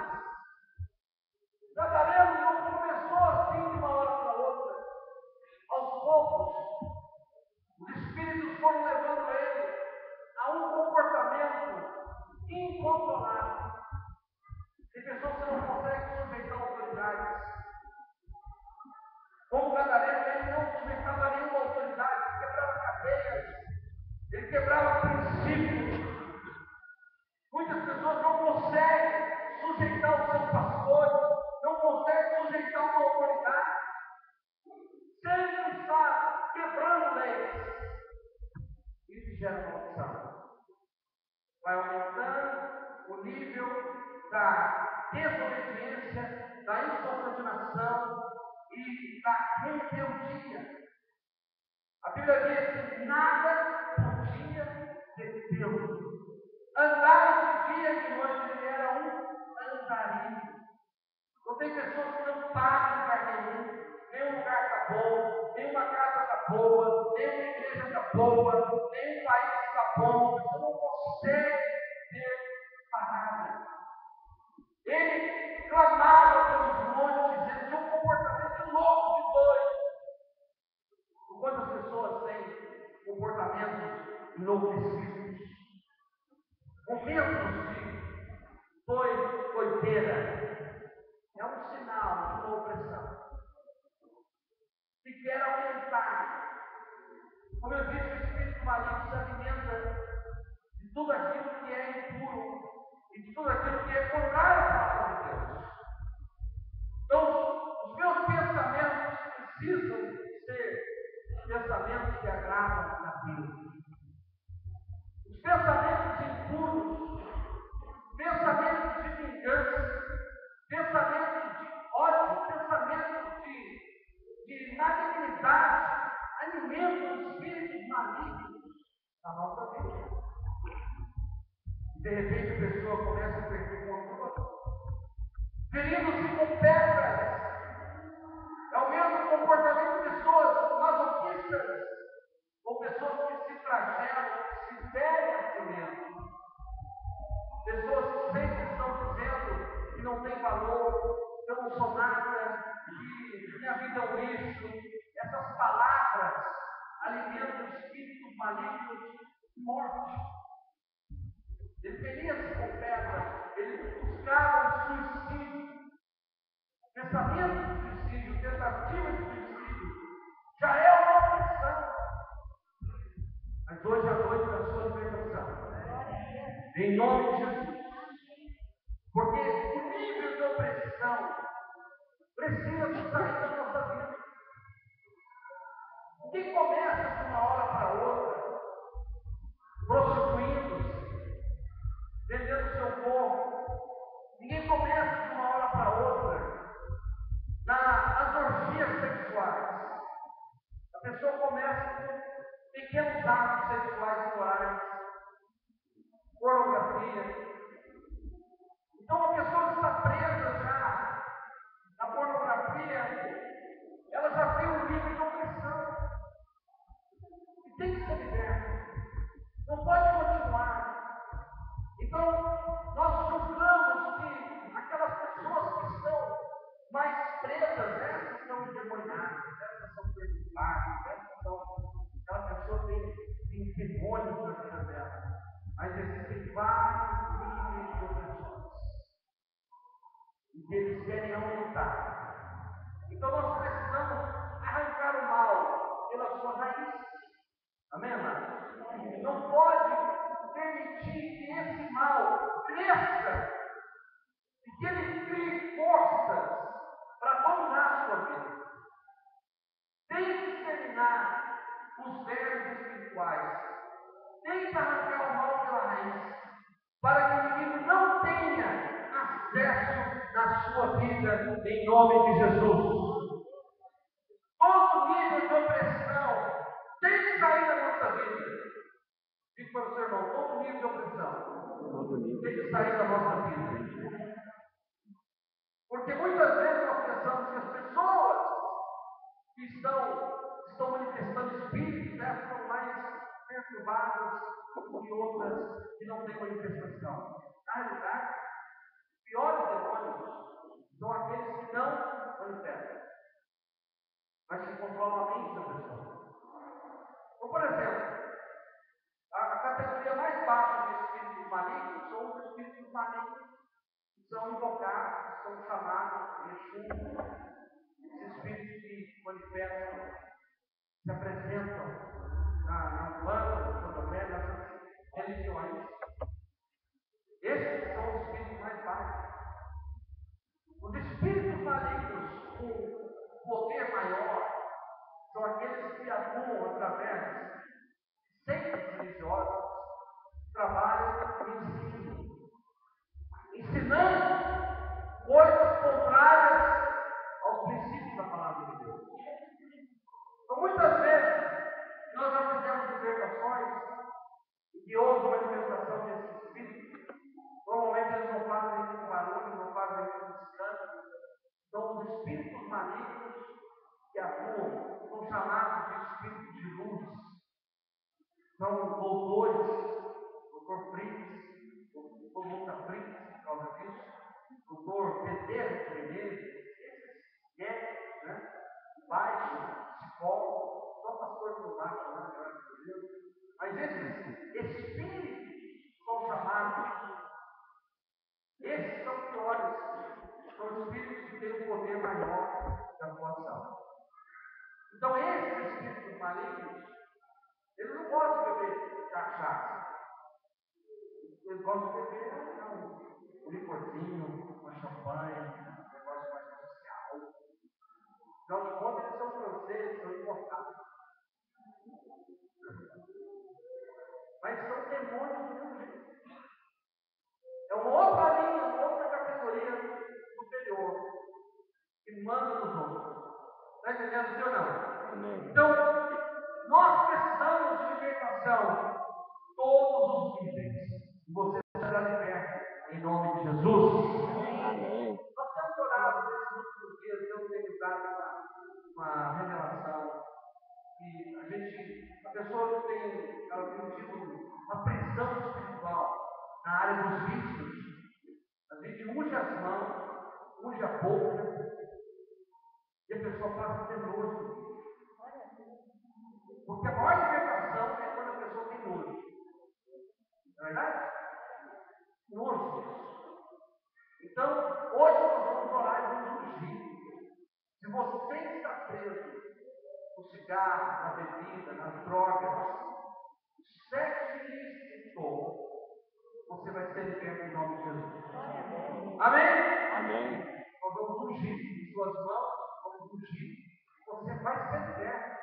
Nazareno não começou assim de uma hora para outra. Aos poucos, da desobediência, da insubordinação e da rebeldia. A Bíblia diz que nada podia detê-lo. Andar de dia e de noite, ele era um andarilho. Não tem pessoas que não param em lugar nenhum lugar está bom, nenhuma casa está boa, nenhuma igreja está boa, nenhum país está bom, você não consegue ter parada. Ele clamava pelos montes, ele tinha um comportamento de louco, de doido. Quantas pessoas têm comportamentos enlouquecidos? Momentos de doideira. É um sinal de uma opressão. Que quer aumentar. Como eu disse, o espírito maligno se alimenta de tudo aquilo que é impuro e de tudo aquilo que é contrário à palavra de Deus. Então, os meus pensamentos precisam ser pensamentos que agradam a Deus. Os pensamentos impuros, pensamentos de vingança, pensamentos de ódio, pensamentos de malignidade, alimentam espíritos malignos na nossa vida. E de repente a pessoa começa a perder o controle, ferindo-se com pedras. É o mesmo comportamento de pessoas masoquistas, ou pessoas que se flagelam, que se ferem a si mesmas. Pessoas que sempre estão dizendo que não tem valor, que eu não sou nada, que minha vida é um lixo. Essas palavras alimentam espíritos malignos de morte. Ele feria-se com pedra, ele buscava o suicídio. Pensamento de suicídio, tentativa de suicídio, já é uma opressão. Mas hoje à noite a sua libertação. Em nome de Jesus. Porque o nível de opressão precisa sair da nossa vida. Ninguém começa de uma hora para outra, prostituindo-se, vendendo seu corpo. Ninguém começa de uma hora para outra nas orgias sexuais. A pessoa começa com pequenos atos sexuais morais, pornografia. Então a pessoa está presa já na pornografia, ela já tem um nível de opressão. E tem que ser liberta. Não pode continuar. Então, nós julgamos que aquelas pessoas que estão mais presas, essas são endemoniadas, essas são perturbadas, essas são. Aquela pessoa tem demônios na vida dela. Mas existem vários níveis de opressões. E que eles querem aumentar. Então, nós precisamos arrancar o mal pela sua raiz. Amém, amado? Não pode permitir que esse mal cresça e que ele crie forças para dominar a sua vida. Tem que exterminar os vermes espirituais. Tem que arrancar o mal pela raiz, para que o inimigo não tenha acesso na sua vida, em nome de Jesus. Todo nível de opressão tem que sair da nossa vida. Digo para o seu irmão, todo nível de opressão tem que sair da nossa vida. Porque muitas vezes nós pensamos que as pessoas que estão manifestando espíritos, elas são mais perturbadas que outras que não têm manifestação. Na realidade, os piores demônios são aqueles que não manifestam, mas que controlam a mente da pessoa. Então, por exemplo, a categoria mais baixa de espíritos malignos são os espíritos malignos que são invocados, que são chamados de Exu. Esses espíritos que manifestam, se apresentam na Umbanda, no Candomblé, nessas religiões. Esses são os espíritos mais baixos. Os espíritos malignos com poder maior são aqueles que atuam através de seitas religiosas, que trabalham no ensino, ensinando chamados de espíritos de luz, são doutores, doutor Fritz, doutor Luca Fritz, por causa disso, doutor Pedro Menezes, esses médicos, né? Baixo, psicólogo, só pastor do baixo, né? Graças a Deus. Mas esses espíritos são chamados, esses são piores, são espíritos que têm um poder maior da atuação. Então, esses espíritos malignos, eles não gostam de beber cachaça. Eles gostam de beber um licorzinho, uma champanhe, um negócio mais social. Afinal de contas, eles são franceses, são importados. Mas são demônios do mesmo jeito. É uma outra linha, uma outra categoria superior que manda nos outros. Está entendendo, sim ou não? Amém. Então, nós precisamos de libertação, todos os níveis. E você será liberto em nome de Jesus. Amém. Nós temos orado nesses últimos dias, Deus tem me dado uma revelação. E a pessoa tem tido uma pressão espiritual na área dos vícios. A gente unge as mãos, unge a boca, e a pessoa passa a ter nojo. Porque a maior libertação é quando a pessoa tem nojo. Não é verdade? Nojo. Então, hoje nós vamos orar e vamos ungir. Se você está preso no cigarro, na bebida, nas drogas, sexo ilícito, você vai ser liberto em nome de Jesus. Amém? Amém. Nós vamos ungir em suas mãos, vamos ungir. Você vai ser liberto.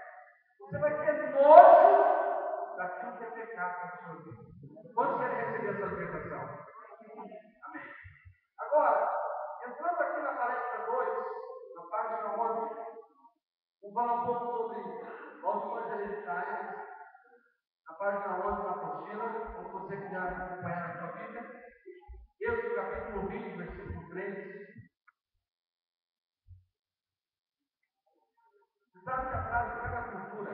Você vai ter nojo daquilo que é pecado na sua vida. Quantos querem receber essa libertação? Amém. Agora, entrando aqui na palestra 2, na página 11, vamos falar um pouco sobre maldições hereditárias. Na página 11 da apostila, como você quiser acompanhar na sua Bíblia, Êxodo capítulo 20, versículo 13. Você sabe que atrás de cada cultura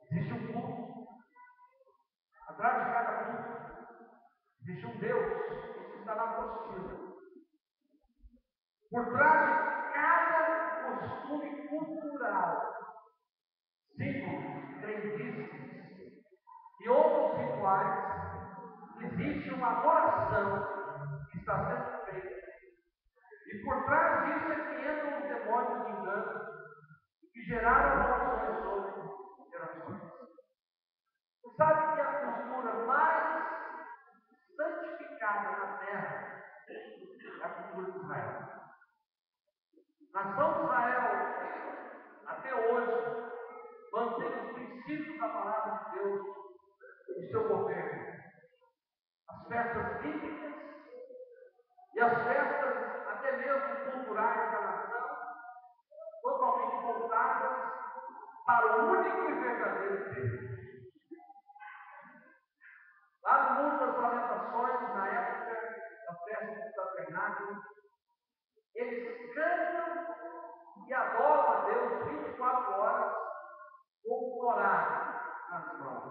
existe um culto. Atrás de cada culto existe um Deus. Isso está na apostila. Por trás de cada costume cultural, símbolos, crendices e outros rituais, existe uma adoração que está sendo feita. E por trás disso é que entram os demônios de engano que geraram maldições sobre gerações. Você sabe que a cultura mais santificada na terra é a cultura de Israel. A nação de Israel, até hoje, mantém os princípios da palavra de Deus no seu governo. As festas bíblicas e as festas, até mesmo culturais da nação, totalmente voltadas para o único e verdadeiro Deus. Lá no Monte das Lamentações, na época da festa do tabernáculo, eles cantam e adoram a Deus 24 horas com o Torá nas mãos.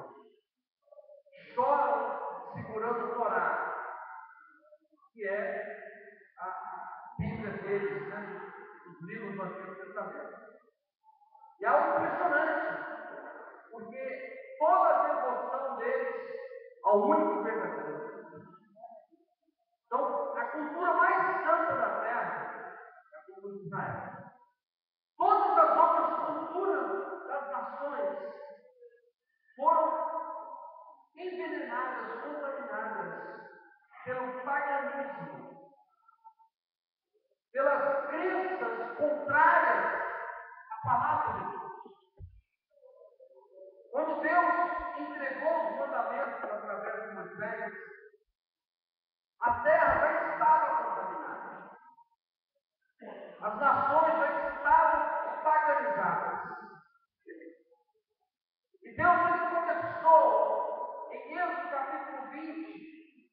Choram segurando o Torá, que é a Bíblia deles, né? Os livros do Antigo Testamento. E é algo impressionante, porque toda a devoção deles ao único verdadeiro Deus. Então, a cultura mais santa da terra é a cultura de Israel. Todas as outras culturas das nações foram envenenadas, contaminadas pelo paganismo, pelas crenças contrárias à palavra de Deus. Quando Deus entregou os mandamentos através de Moisés, a terra já estava contaminada. As nações já estavam paganizadas. E Deus ele começou em Êxodo capítulo 20,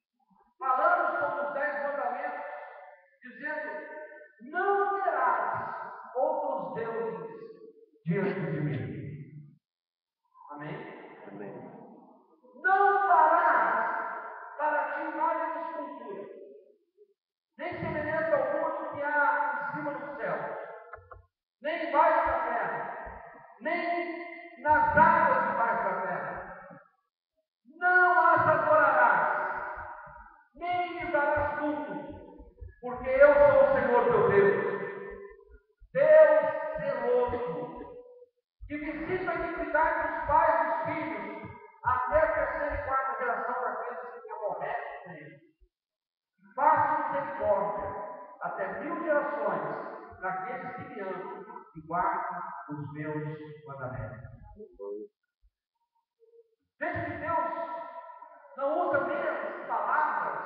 falando sobre os 10 mandamentos, dizendo: não terás outros deuses diante de mim. Amém? Amém. Não farás para ti imagem de escultura, nem semelhança alguma do que há em cima do céu, nem embaixo da terra, nem nas águas debaixo da terra. Não as adorarás, nem lhes darás culto, porque eu sou o Senhor teu Deus, Deus zeloso, que visita a iniquidade dos pais e dos filhos, até a terceira e quarta geração daqueles que me aborrecem. Faço misericórdia até 1000 gerações daqueles que me amam e guardam os meus mandamentos. Veja que Deus não usa meias palavras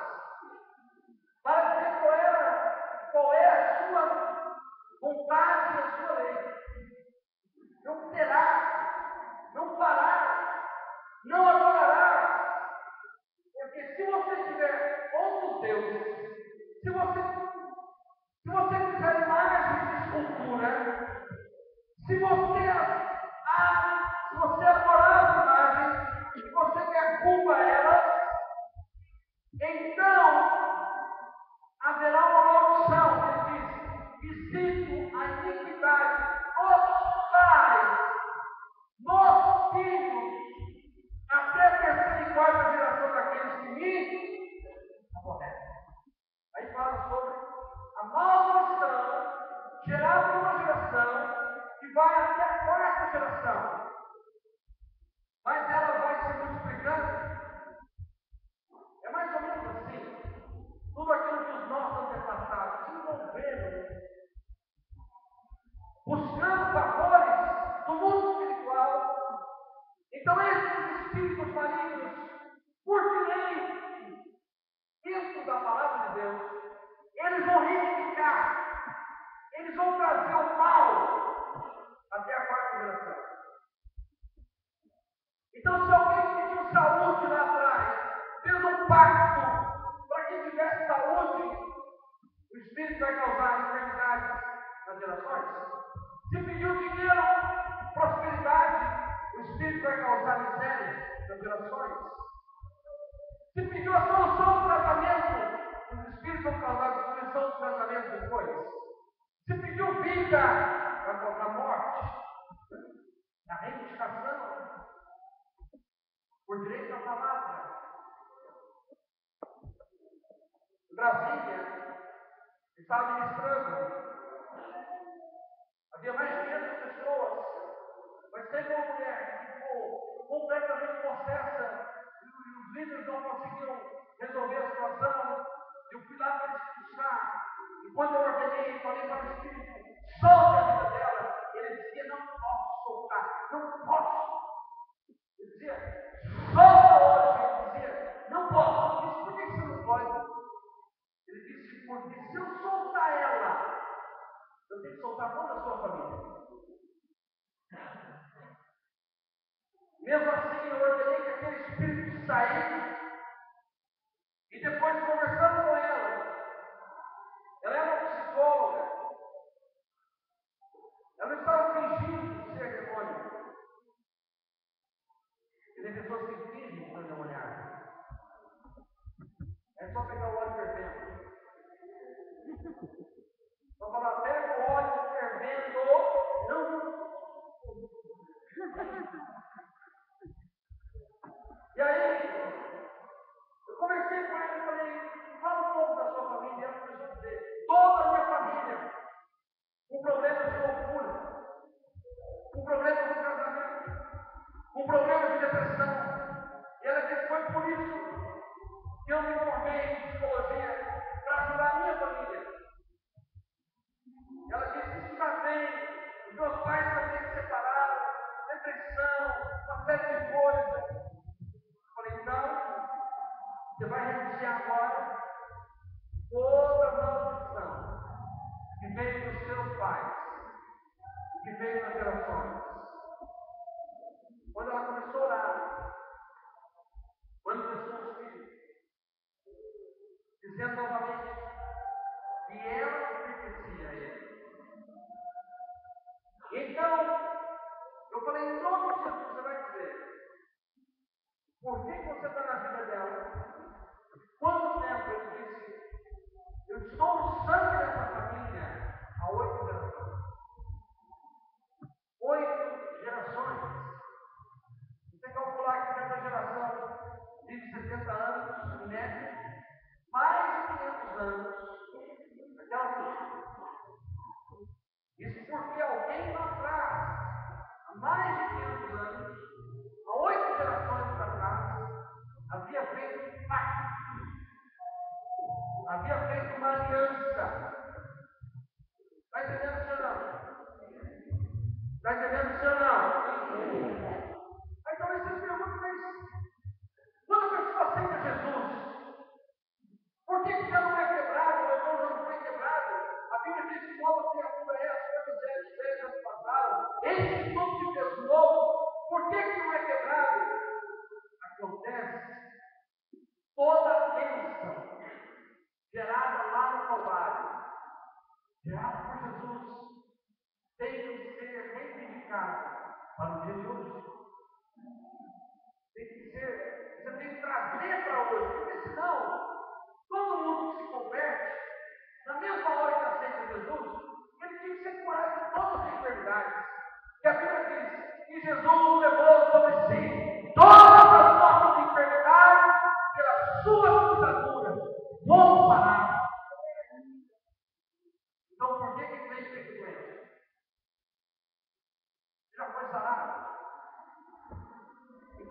para dizer qual é a sua vontade e a sua lei. Não terá, não fará, não adorará. Porque se você tiver outros deuses, se você fizer imagens de escultura, se você adorar as imagens e você quer culpa a elas, então haverá uma maldição. Ele diz: visito a iniquidade dos pais, nos filhos, até a terceira e quarta geração daqueles que me aborrecem. Aí fala sobre a maldição gerada por uma geração que vai até a quarta geração. Mas ela vai se multiplicando. É mais ou menos assim. Tudo aquilo que os nossos antepassados se envolveram, buscando favores do mundo espiritual. Então esses espíritos malignos, por direito, dentro da palavra de Deus, eles vão reivindicar, eles vão trazer o mal até a quarta geração. Então, se alguém pediu saúde lá atrás, fez um pacto para que tivesse saúde, o Espírito vai causar enfermidades nas gerações. Se pediu dinheiro, prosperidade, o Espírito vai causar miséria nas gerações. Se pediu a solução do casamento, os Espíritos vão causar a destruição do casamento depois. Se pediu vida, vai causar morte, a reivindicação, por direito à palavra. Em Brasília, estava ministrando, havia mais de 500 pessoas, mas teve uma mulher que ficou completamente possessa e os líderes não conseguiam resolver a situação. Eu fui lá para expulsar, e quando eu ordenei, falei para o Espírito: solte a vida dela. Ele dizia: não posso soltar, não posso. Ele dizia: solta hoje. Ele dizia: não posso. Eu disse: por que você não pode? Ele disse: porque se eu soltar ela, eu tenho que soltar toda a sua família. Mesmo assim, eu ordenei que aquele espírito saísse. E depois, conversando com ela era uma psicóloga. Ela estava fingindo ser demônio. E tem pessoas que fingem ser demoniadas. É só pegar o óleo fervendo. Só falar: pega o óleo fervendo. Não. E aí, eu conversei com ela e falei: fala um pouco da sua família. E ela começou a dizer: toda a minha família com problemas de loucura, com problemas no casamento, com problemas de depressão. E ela disse: foi por isso que eu me formei em psicologia, para ajudar a minha família. Ela disse: isso já vem, os meus pais também se separaram, depressão, uma série de coisas. Eu falei: então, você vai renunciar agora toda a maldição que veio dos seus pais, que veio das gerações. Quando ela começou a orar, manifestou os filhos, dizendo novamente que ela pertencia a ele. Então,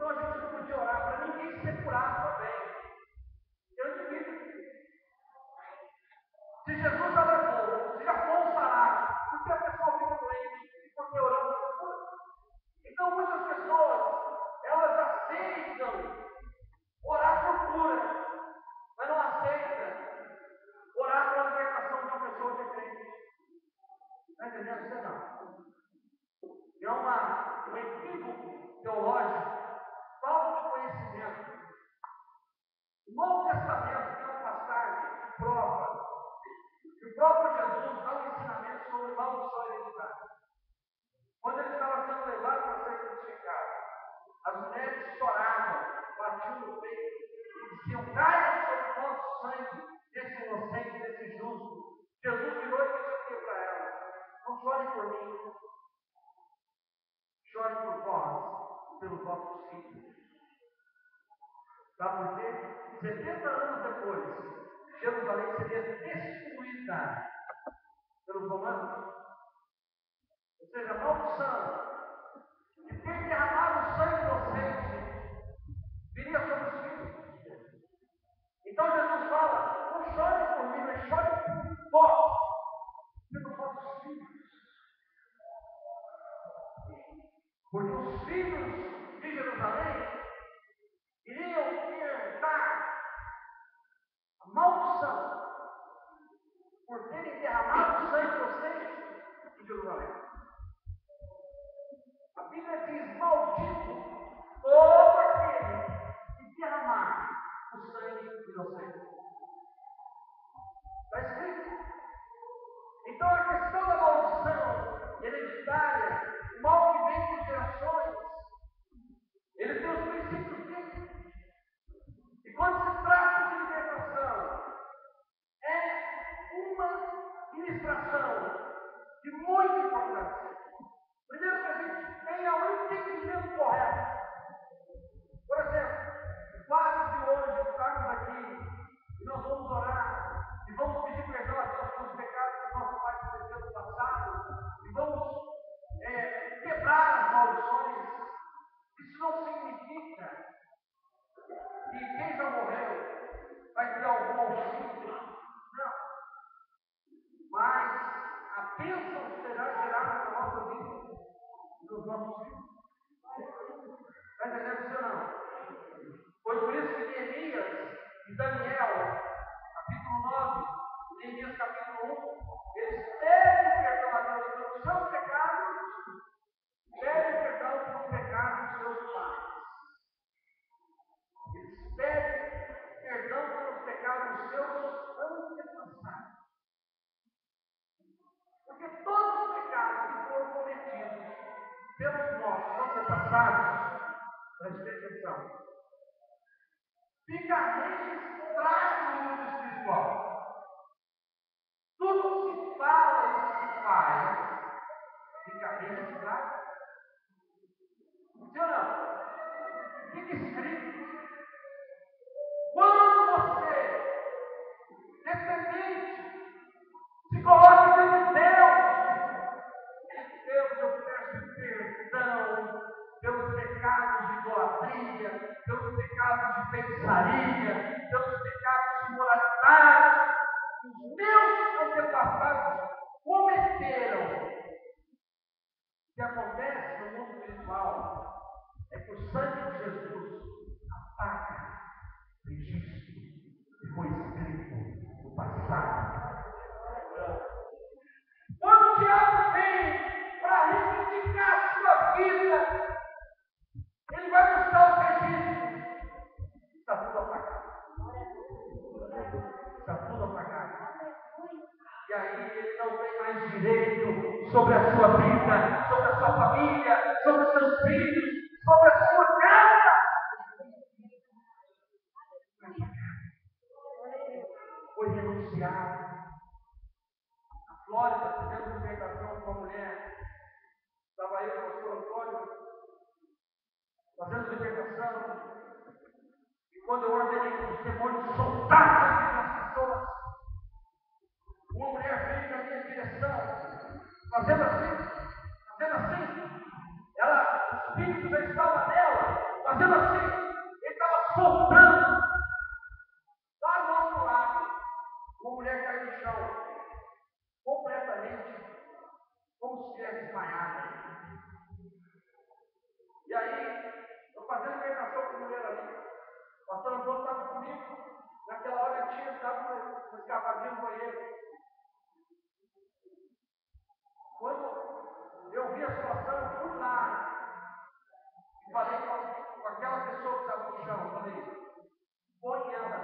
Então a gente não podia orar para ninguém ser curado também. Eu divido. Se Jesus já levou, se já foi um sarado, por que a pessoa fica doente? E por que oramos por cura? Então muitas pessoas, elas aceitam orar por cura, mas não aceitam orar pela libertação de uma pessoa que é crente. Está entendendo? Você não. É um equívoco teológico, falta de conhecimento. O Novo Testamento tem uma passagem que prova que o próprio Jesus dá um ensinamento sobre maldição hereditária. Quando ele estava sendo levado para ser crucificado, as mulheres choravam, batiam no peito e diziam: caia sobre o nosso sangue, desse inocente, desse justo. Jesus virou e disse o que para elas? Não chorem por mim, chorem por vós, pelos vossos filhos. Sabe por quê? 70 anos depois, Jerusalém seria destruída pelos romanos. Ou seja, a maldição de ter derramado o sangue inocente viria sobre os filhos. Então Jesus fala: não chore por mim, mas chore por vós, pelos vossos filhos. Porque os filhos de Jerusalém iriam herdar a maldição por terem derramado o sangue inocente em Jerusalém. A Bíblia diz: maldito todo aquele que derramar o sangue inocente. Está escrito. Então a questão da maldição hereditária, o mal que vem por gerações, ele tem os princípios dele. E quando se trata de libertação, é uma ministração de muita importância. Primeiro que a gente tenha um entendimento correto. Por exemplo, o fato de hoje estarmos aqui e nós vamos orar e vamos pedir perdão a Deus pelos pecados que nossos pais cometeram no passado e vamos quebrar as maldições. Isso não significa que quem já morreu vai ter algum auxílio. Não. Mas a bênção será gerada na nossa vida, nos nossos filhos. Está entendendo isso ou não? Foi por isso que Neemias e Daniel, capítulo 9, Neemias capítulo 1, eles pedem perdão a Deus pelos seus pecados, pedem perdão pelos pecados dos seus pais. Eles pedem perdão pelos pecados dos seus antepassados. Porque todos os pecados que foram cometidos pelos nossos antepassados, preste atenção, fica registrado no mundo espiritual. Tudo que se fala e se faz fica registrado. Sim ou não? Fica escrito. Quando você, descendente, se coloca diante de Deus, eu peço perdão pelos pecados de idolatria, pelos pecados de feitiçaria, pelos pecados de moralidade que os meus antepassados cometeram. O que acontece no mundo espiritual é que o sangue de Jesus apaga o registro que foi escrito no passado. Quando o diabo vem para reivindicar a sua vida, ele vai buscar os registros. Está tudo apagado. Está tudo apagado. E aí ele não tem mais direito sobre a sua vida, sobre a sua família, sobre os seus filhos, sobre a sua casa. Foi renunciado. Na Flórida, fizemos libertação com uma mulher. Estava aí o pastor Antônio, fazendo libertação. E quando eu ordenei que os demônios soltassem as pessoas, uma mulher veio na minha direção, fazendo assim. Ela, o espírito já estava nela, fazendo pastor Antônio estava comigo, naquela hora eu tinha estado no escavadinho no banheiro. Quando eu vi a situação, eu fui lá e falei com aquela pessoa que estava no chão, falei, põe ela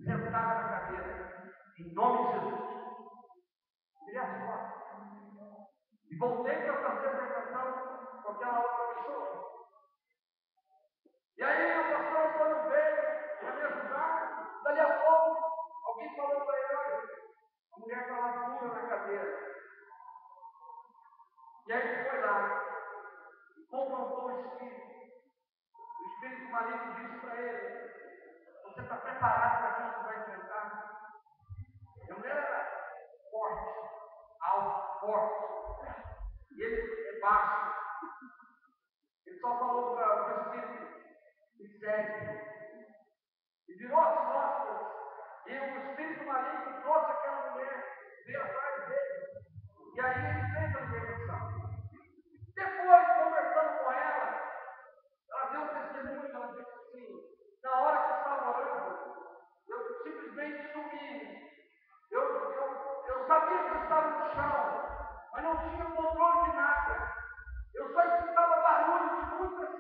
sentada na cadeira, em nome de Jesus. Virei as costas. E voltei para fazer a pregação com aquela outra pessoa. E aí o pastor Antônio veio para me ajudar. Dali a pouco, alguém falou para ele, olha, a mulher estava dura na cadeira. E aí ele foi lá e confrontou o espírito. O espírito maligno disse para ele, você está preparado para aquilo que vai enfrentar? A mulher era forte, alta, forte. E ele é baixo. Ele só falou para o espírito, me segue. E virou as costas. E o espírito maligno trouxe aquela mulher, veio atrás dele. E aí ele fez a libertação. Depois, conversando com ela deu um testemunho, ela disse assim, na hora que eu estava orando, eu simplesmente sumi. Eu sabia que eu estava no chão, mas não tinha controle de nada. Eu só escutava barulho de muitas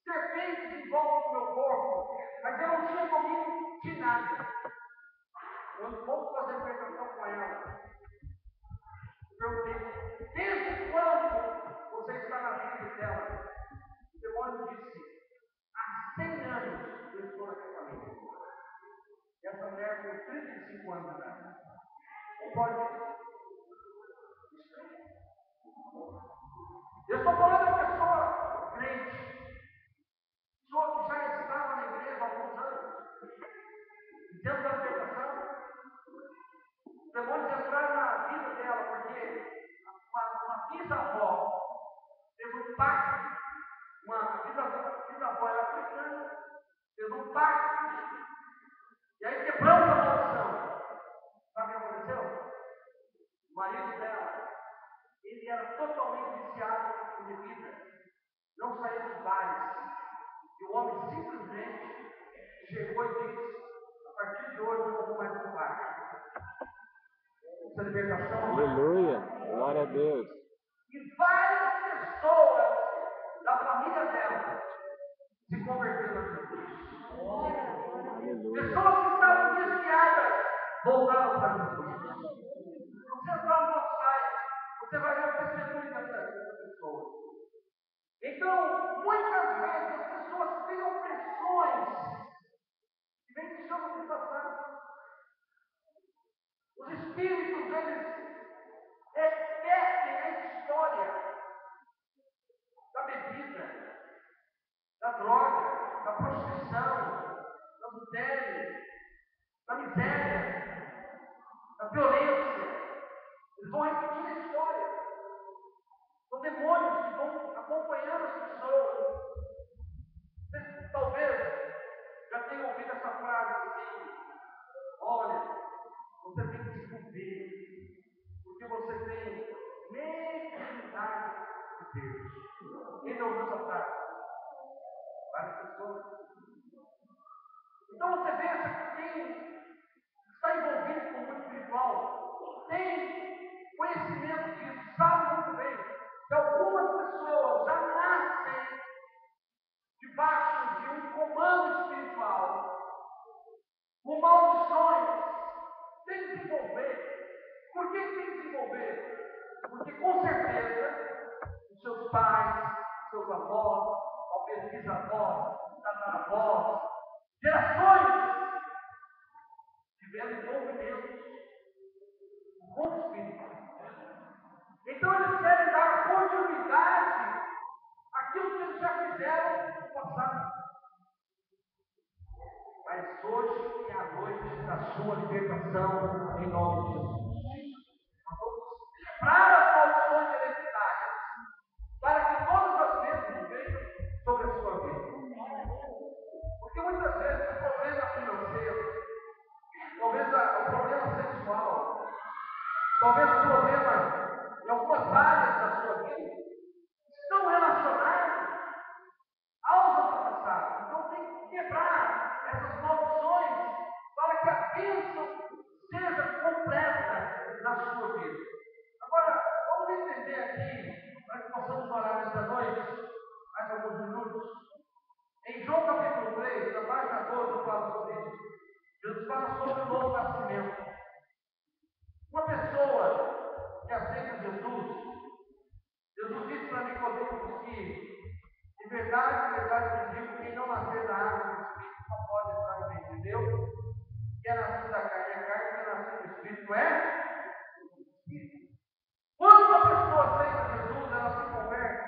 serpentes em volta do meu corpo, mas eu não tinha domínio de nada. Quando fomos fazer pregação com ela, eu perguntei, desde quando você está na vida dela? O demônio disse, há 100 anos eu estou naquela família. Essa mulher com 35 anos de idade. Não pode. Eu estou falando de uma pessoa crente, pessoa que já estava na igreja há alguns anos. E dentro da pregação, os demônios entraram na vida dela, porque uma bisavó fez um pacto, uma bisavó era africana, fez um pacto, e aí quebramos a maldição. Sabe o que aconteceu? O marido dela, ele era totalmente viciado em bebida, não saía dos bares. E o homem simplesmente chegou e disse, a partir de hoje eu não vou mais no bar. Essa libertação. Aleluia, glória a Deus. E várias pessoas da família dela se converteram a Jesus. Aleluia. Pessoas que estavam desviadas voltaram para Jesus. Você entrar no nosso site, você vai ver o testemunho dessa pessoa. Então, muitas vezes as pessoas têm opressões que vêm de seus antepassados. Os espíritos, eles repetem a história da bebida, da droga, da prostituição, do adultério, da miséria, da violência. Eles vão repetir a história. São demônios que vão acompanhando as pessoas. Você talvez já tenha ouvido essa frase assim, olha, você tem que se cumprir, porque você tem mediunidade de Deus. Quem já ouviu essa frase? Várias pessoas. Então você veja que quem está envolvido com o mundo espiritual tem conhecimento disso, sabe muito bem que algumas pessoas já nascem debaixo de um comando espiritual, com maldições. Tem que desenvolver. Por que tem que desenvolver? Porque com certeza os seus pais, seus avós, talvez bisavós, tataravós, gerações tiveram envolvimento com o Espírito. Então eles querem dar continuidade àquilo que eles já fizeram no passado. Mas hoje é a noite da sua libertação em nome de Jesus. Nós vamos quebrar as maldições hereditárias para que todas as vezes venham sobre a sua vida. Porque muitas vezes o problema financeiro, talvez o problema sexual, talvez o problema em algumas áreas da sua vida, estão relacionados aos antepassados. Então tem que quebrar sobre o novo nascimento. Uma pessoa que aceita Jesus, Jesus disse para Nicodemos que, de verdade, eu digo, quem não nascer da água do Espírito não pode entrar no reino de Deus. Quem é nascido da carne é carne, quem é nascido do Espírito é Espírito. Quando uma pessoa aceita Jesus, ela se converte.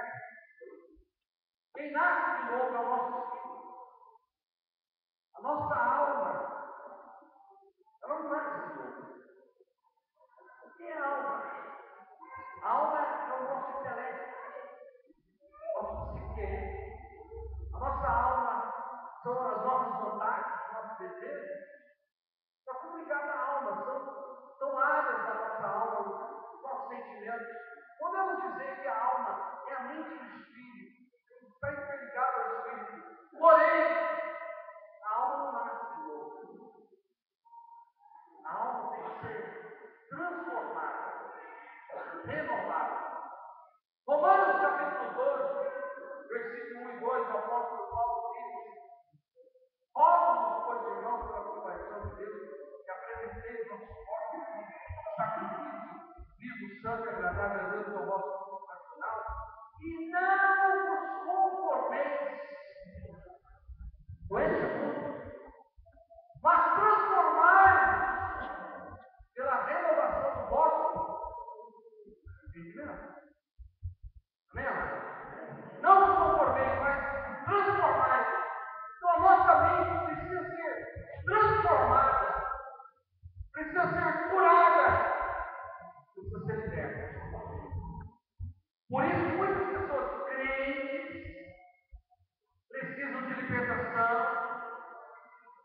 Quem nasce de novo é o nosso Espírito. A nossa alma, ela não nasce de novo. O que é a alma? A alma é o nosso intelecto, o nosso psique. A nossa alma são as nossas vontades, os nossos desejos. Está tudo ligado à alma, são áreas da nossa alma, os nossos sentimentos. Podemos dizer que a alma é a mente do Espírito, está interligada ao Espírito. Porém, a alma não nasce de novo. A alma tem que ser transformada, renovada. Romanos capítulo 12, versículo 1 e 2, o apóstolo Paulo diz: rogo-vos, pois, irmãos, pela compaixão de Deus, que apresenteis nossos corpos como sacrifício vivo, santo e agradável a Deus, que é o vosso culto racional, e não vos conformeis com este mundo, mas transformai-vos pela renovação do vosso entendimento. Amém? Não vos conformeis, mas transformai-vos. Então a nossa mente precisa ser transformada, precisa ser curada, precisa ser liberta. Por isso, muitas pessoas crentes precisam de libertação,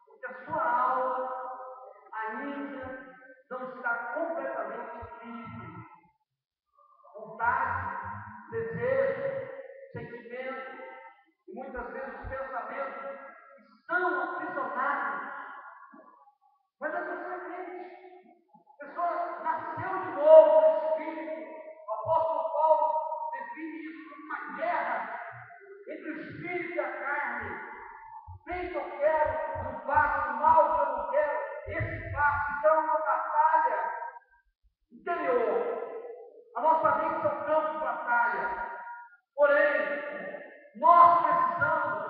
porque a sua alma ainda não está completamente livre. Vontade, desejo, sentimento, e muitas vezes os pensamentos estão aprisionados. Mas a pessoa é crente. A pessoa nasceu de novo no Espírito. O apóstolo Paulo define isso como uma guerra entre o Espírito e a carne. Bem que eu quero, não faço, mal que eu não quero, esse faço. Então é uma batalha interior. A nossa mente é um campo de batalha. Porém, nós precisamos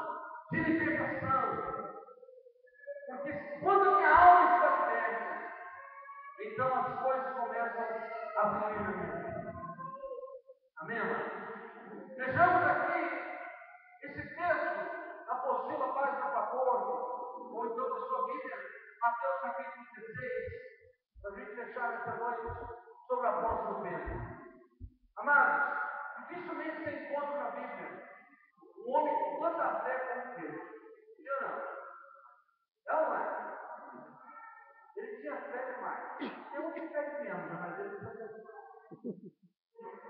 de libertação. Porque quando a minha alma está liberta, então as coisas começam a fluir na minha vida. Amém, amados? Vejamos aqui esse texto da apostila, página 14, ou então da sua Bíblia, Mateus capítulo 16, para a gente fechar essa noite sobre o apóstolo Pedro. Amados, dificilmente você encontra na Bíblia um homem com tanta fé como Pedro. Sim ou não? É ou não é? Ele tinha fé demais. Tem um que fé menos, mas ele tinha fé.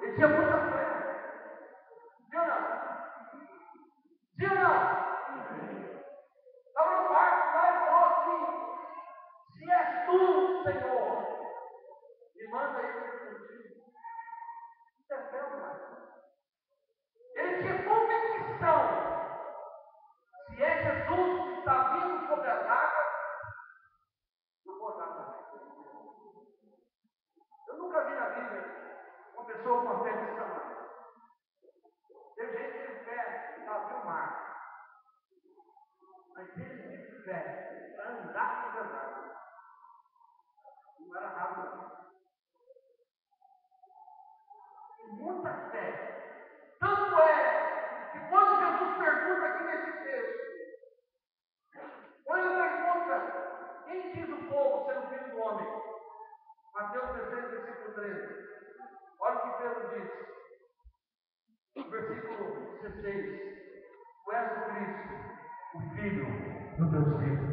Ele tinha muita fé. Sim ou não? Sim ou não? Estava no quarto lá e falou assim: se és tu, Senhor, me manda aí para contigo. Isso é fé ou não é? Ele tinha convicção. Se é Jesus que está vindo sobre as águas, eu vou andar também. Eu nunca vi na Bíblia uma pessoa com fé desse tamanho. Tem gente que tem fé para abrir o mar. Mas ele teve fé para andar sobre as águas. Não era rápido, não. Muita fé. Tanto é que quando Jesus pergunta aqui nesse texto, quando ele pergunta: quem diz o povo ser o filho do homem? Mateus 16, versículo 13. Olha o que Pedro diz. No versículo 16. Tu és o Cristo, o Filho do Deus vivo.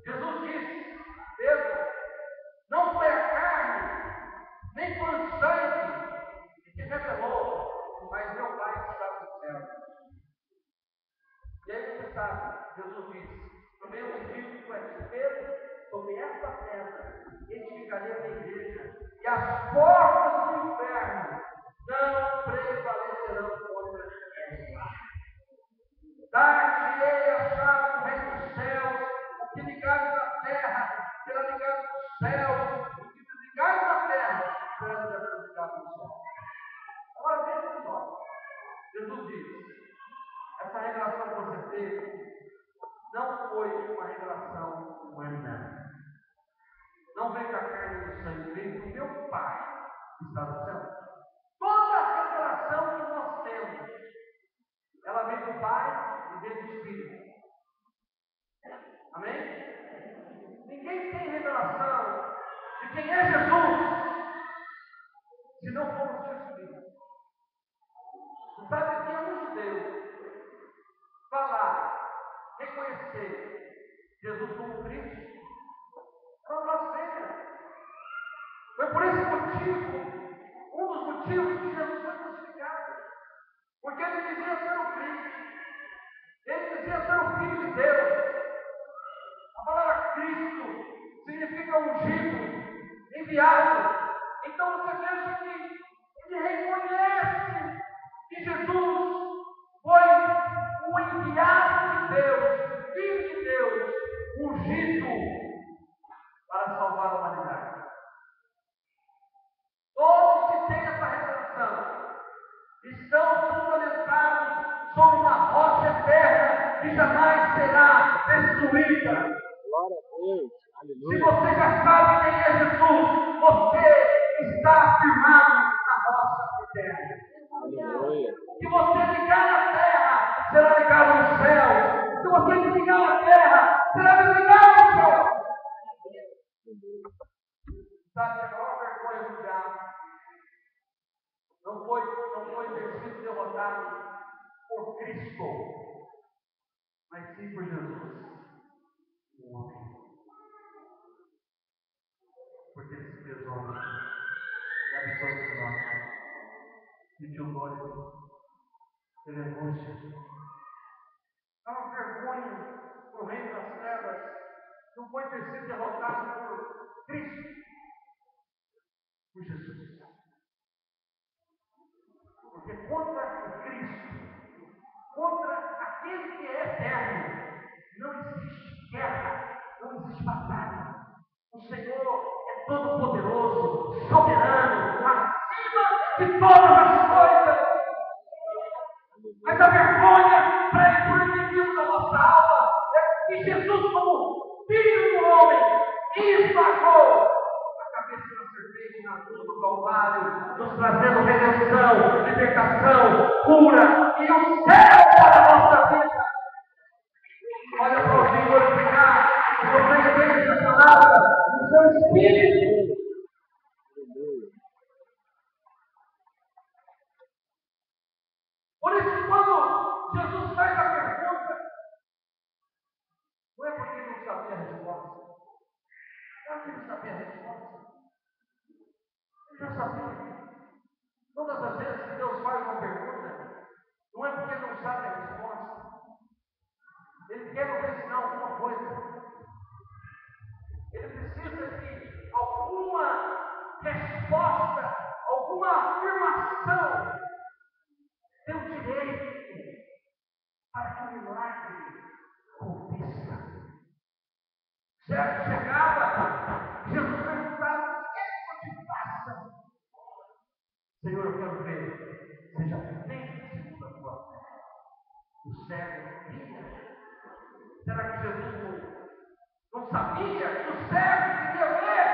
Jesus disse: Pedro, não foi a carne, nem foi o sangue que te revelou, mas meu Pai que está no céu. E aí você sabe, Jesus disse: também eu te digo que tu és Pedro, sobre esta pedra edificarei a minha igreja, e as portas do inferno não prevalecerão contra ela. Dar-te-ei a chave do reino dos céus, o que dele não foi uma revelação humana. Não veio da carne e do sangue, veio do meu Pai que está no céu. Toda a revelação que nós temos, ela vem do Pai e vem do Espírito. Amém? Ninguém tem revelação de quem é Jesus se não for o seu Espírito. Sabe que é um judeu falar, reconhecer Jesus como Cristo? É uma blasfêmia. Foi por esse motivo, um dos motivos que Jesus foi crucificado. Porque ele dizia ser o Cristo. Ele dizia ser o Filho de Deus. A palavra Cristo significa ungido, enviado. Então você veja que ele reconhece que Jesus foi o enviado de Deus, Filho de Deus, ungido para salvar a humanidade. Todos que têm essa revelação estão fundamentados sobre uma rocha eterna que jamais será destruída. Glória a Deus. Se Aleluia. você já sabe quem é Jesus, você está firmado na rocha eterna. Aleluia. Se você ligar na terra, será ligado no céu. Se você desligar na terra, será desligado no céu. Sabe, a maior vergonha do diabo não foi ter sido derrotado por Cristo, mas sim por Jesus, o homem. Porque ele se fez homem e habitou entre nós. Sentiu dor, teve angústia. É uma vergonha para o reino das trevas. Não foi ter sido derrotado por Cristo, por Jesus. Porque contra o Cristo, contra aquele que é eterno, não existe guerra, não existe batalha. O Senhor é todo-poderoso, soberano, acima de todas as coisas. Mas a vergonha para o inimigo da nossa alma é que Jesus, como Filho do homem, esmagou a cabeça da serpente na cruz do Calvário, nos trazendo redenção, libertação, cura e o céu para a nossa vida. Olha para o Senhor glorificar, se você entende essa palavra no seu espírito. Por isso, quando Jesus faz a pergunta, não é porque não sabia a resposta. Não é porque não sabia a resposta. Ele já sabia. Todas as vezes que Deus faz uma pergunta, não é porque não sabe a resposta. Ele quer nos ensinar alguma coisa. Ele precisa de alguma resposta, alguma afirmação. Tem o direito para que o milagre aconteça. Certo? Chegava, Jesus perguntava: o que é que eu te faça? Senhor, eu quero ver. Seja feito segundo a tua fé. O cego via. Será que Jesus não sabia que o cego queria ver?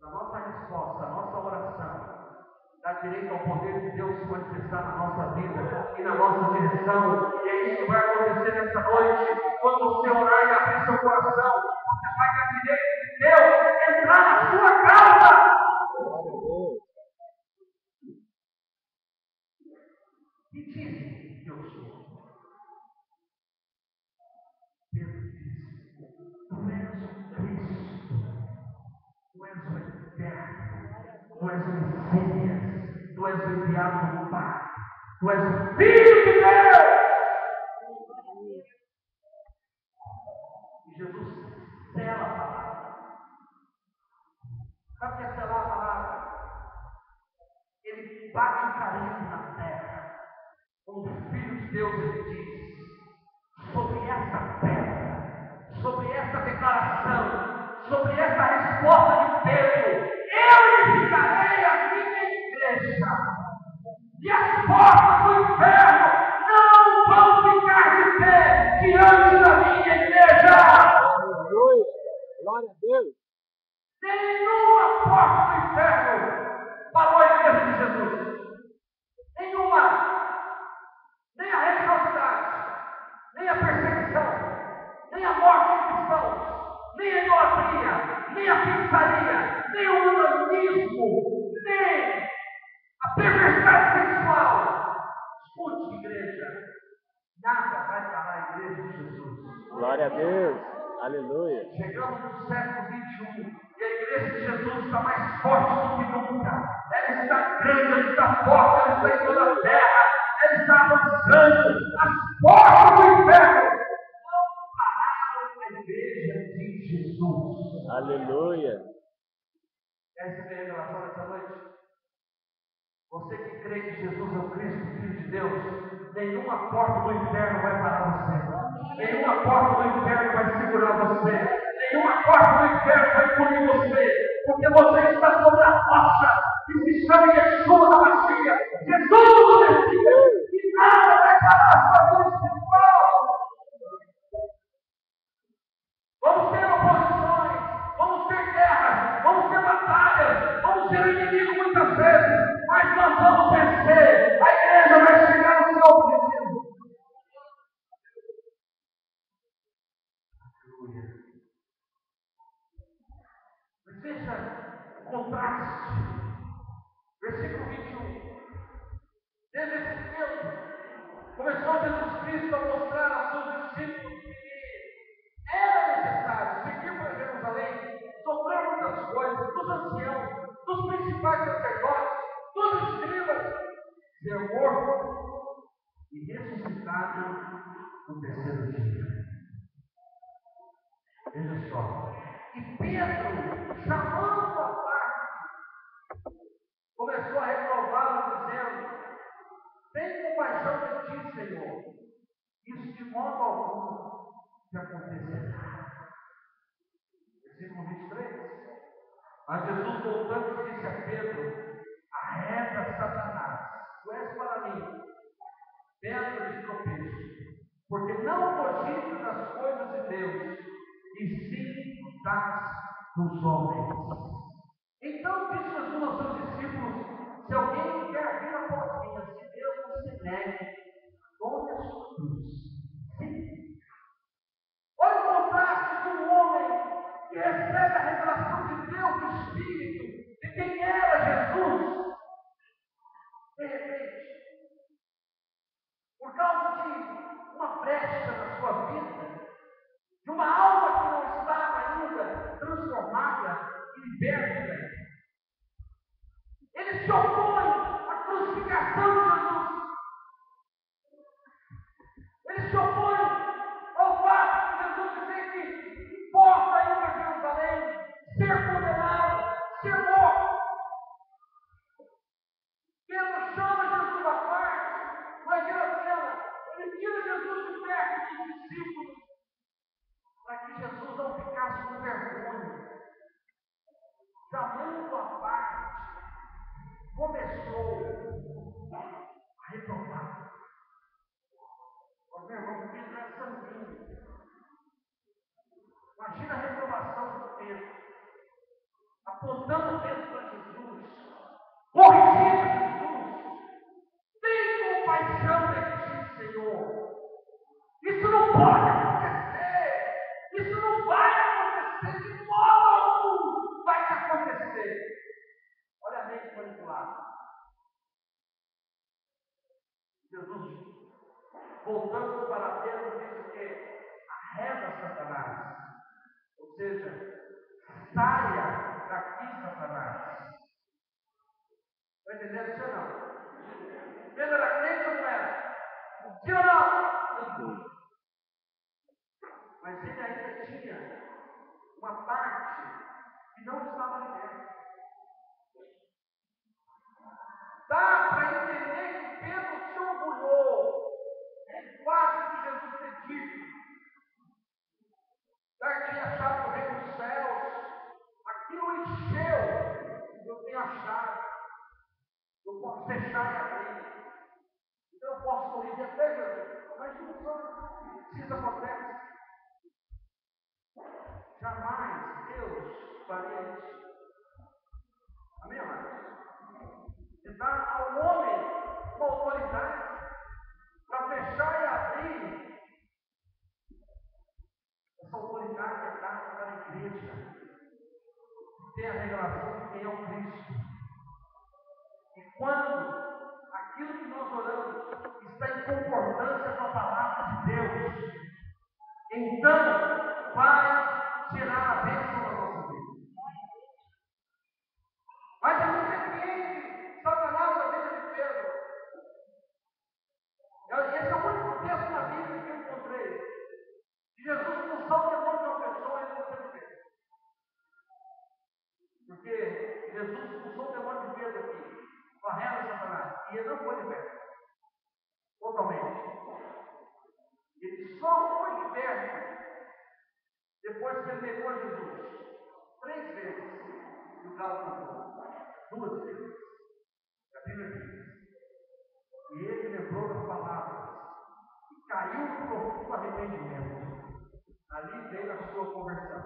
A nossa resposta, a nossa oração, dá direito ao poder de Deus se manifestar na nossa vida e na nossa direção. E é isso que vai acontecer nessa noite. Quando você orar e abrir seu coração, você vai dar direito de Deus entrar na sua casa. Glória a Deus. E dizem que eu sou. Pedro disse: tu és o Cristo, tu és o eterno, tu és o Messias, tu és o enviado do Pai, tu és o Filho de Deus. E Jesus sela a palavra. Sabe o que é selar a palavra? Ele bate o carimbo na terra. Como Filho de Deus, ele diz: sobre essa pedra, sobre essa declaração, sobre essa resposta de Pedro, eu edificarei a minha igreja, e as portas do inferno não idolatria, nem a feitiçaria, nem o humanismo, nem a perversidade sexual. Escute, igreja, nada vai parar a igreja de Jesus. Glória a Deus. Aleluia. Chegamos no século XXI e a igreja de Jesus está mais forte do que nunca. Ela está grande, ela está forte, ela está em toda a terra, ela está avançando. As portas do inferno não pararam a igreja de Jesus. Aleluia. Quer receber revelação nessa noite? Você que crê que Jesus é o Cristo, Filho de Deus, nenhuma porta do inferno vai parar você. Nenhuma porta do inferno vai segurar você. Nenhuma porta do inferno vai punir você. Porque você está sobre a rocha que se chama Yeshua da Mashiach. Jesus o Messias. E nada vai parar a sua vida espiritual. Vamos ter oposições, vamos ter guerras, vamos ter batalhas, vamos ter inimigo muitas vezes, mas nós vamos vencer. A igreja vai chegar no seu objetivo. Aleluia. Mas veja o contraste. Versículo 21. Desde esse tempo, começou Jesus Cristo a mostrar aos seus discípulos que era necessário seguir para Jerusalém, sofrer muitas coisas dos anciãos, dos principais sacerdotes, dos escribas, ser morto e ressuscitado no terceiro dia. Veja só. E Pedro, chamando a parte, começou a reprová-lo, dizendo: tem compaixão de ti, Senhor. Isso de modo algum te acontecerá. Versículo 23. Mas Jesus, voltando, disse a Pedro: arreda, Satanás, tu és para mim pedra de tropeço, porque não cogitas das coisas de Deus, e sim das dos homens. Então disse Jesus aos seus discípulos: se alguém quer vir após mim, se Deus não se negue, tome a sua cruz. Sim. Olha o contraste de um homem que recebe a revelação de Deus, do Espírito, de quem era Jesus. De repente, por causa de uma brecha na sua vida, de uma alma que não estava ainda transformada e liberta, ele se opõe à crucificação de Jesus. Ele se opõe ao fato de Jesus dizer que importa ir para Jerusalém, ser condenado, ser morto. Pedro chama Jesus à parte, imagina a cena, ele tira Jesus de perto dos discípulos, para que Jesus não ficasse com vergonha. Chamando à parte, começou a reprovar. Meu irmão, Pedro é sanguíneo. Imagina a reprovação de Pedro, apontando Pedro para Jesus, corrigindo Jesus. Tem compaixão de ti, Senhor. Isso não pode acontecer. Isso não vai acontecer de modo algum. Vai te acontecer. Olha a mente manipulada. Jesus, voltando para Pedro, disse que arreda Satanás. Ou seja, saia daqui, Satanás. Está entendendo isso ou não? Pedro era crente ou não era? Sim ou não? Mas ele ainda tinha uma parte que não estava liberta. Dá para entender que Pedro se orgulhou do fato de Jesus ter dito: dar-te a chave do reino dos céus, aquilo encheu, eu tenho a chave, eu posso fechar e abrir, então eu posso corrigir até Jesus, mas não só, se isso acontece. Jamais Deus faria isso. Amém, amados? E dá ao homem uma autoridade para fechar e abrir. Essa autoridade é dada para a igreja. revelação de quem é o Cristo. E quando aquilo que nós oramos está em concordância com a palavra de Deus, então vai gerar a bênção na nossa vida. Mas Jesus repreende Satanás na vida de Pedro. Esse é o único texto na Bíblia que eu encontrei. De Jesus expulsar o demônio de uma pessoa e ele não ser Pedro. Porque Jesus expulsou o demônio de Pedro aqui, varrendo Satanás, e ele não foi liberto. Totalmente. Ele só foi liberto depois que ele negou Jesus. 3 vezes. E o galo cantou. 2 vezes. A Bíblia diz. E ele lembrou das palavras. E caiu no profundo arrependimento. Ali veio a sua conversão.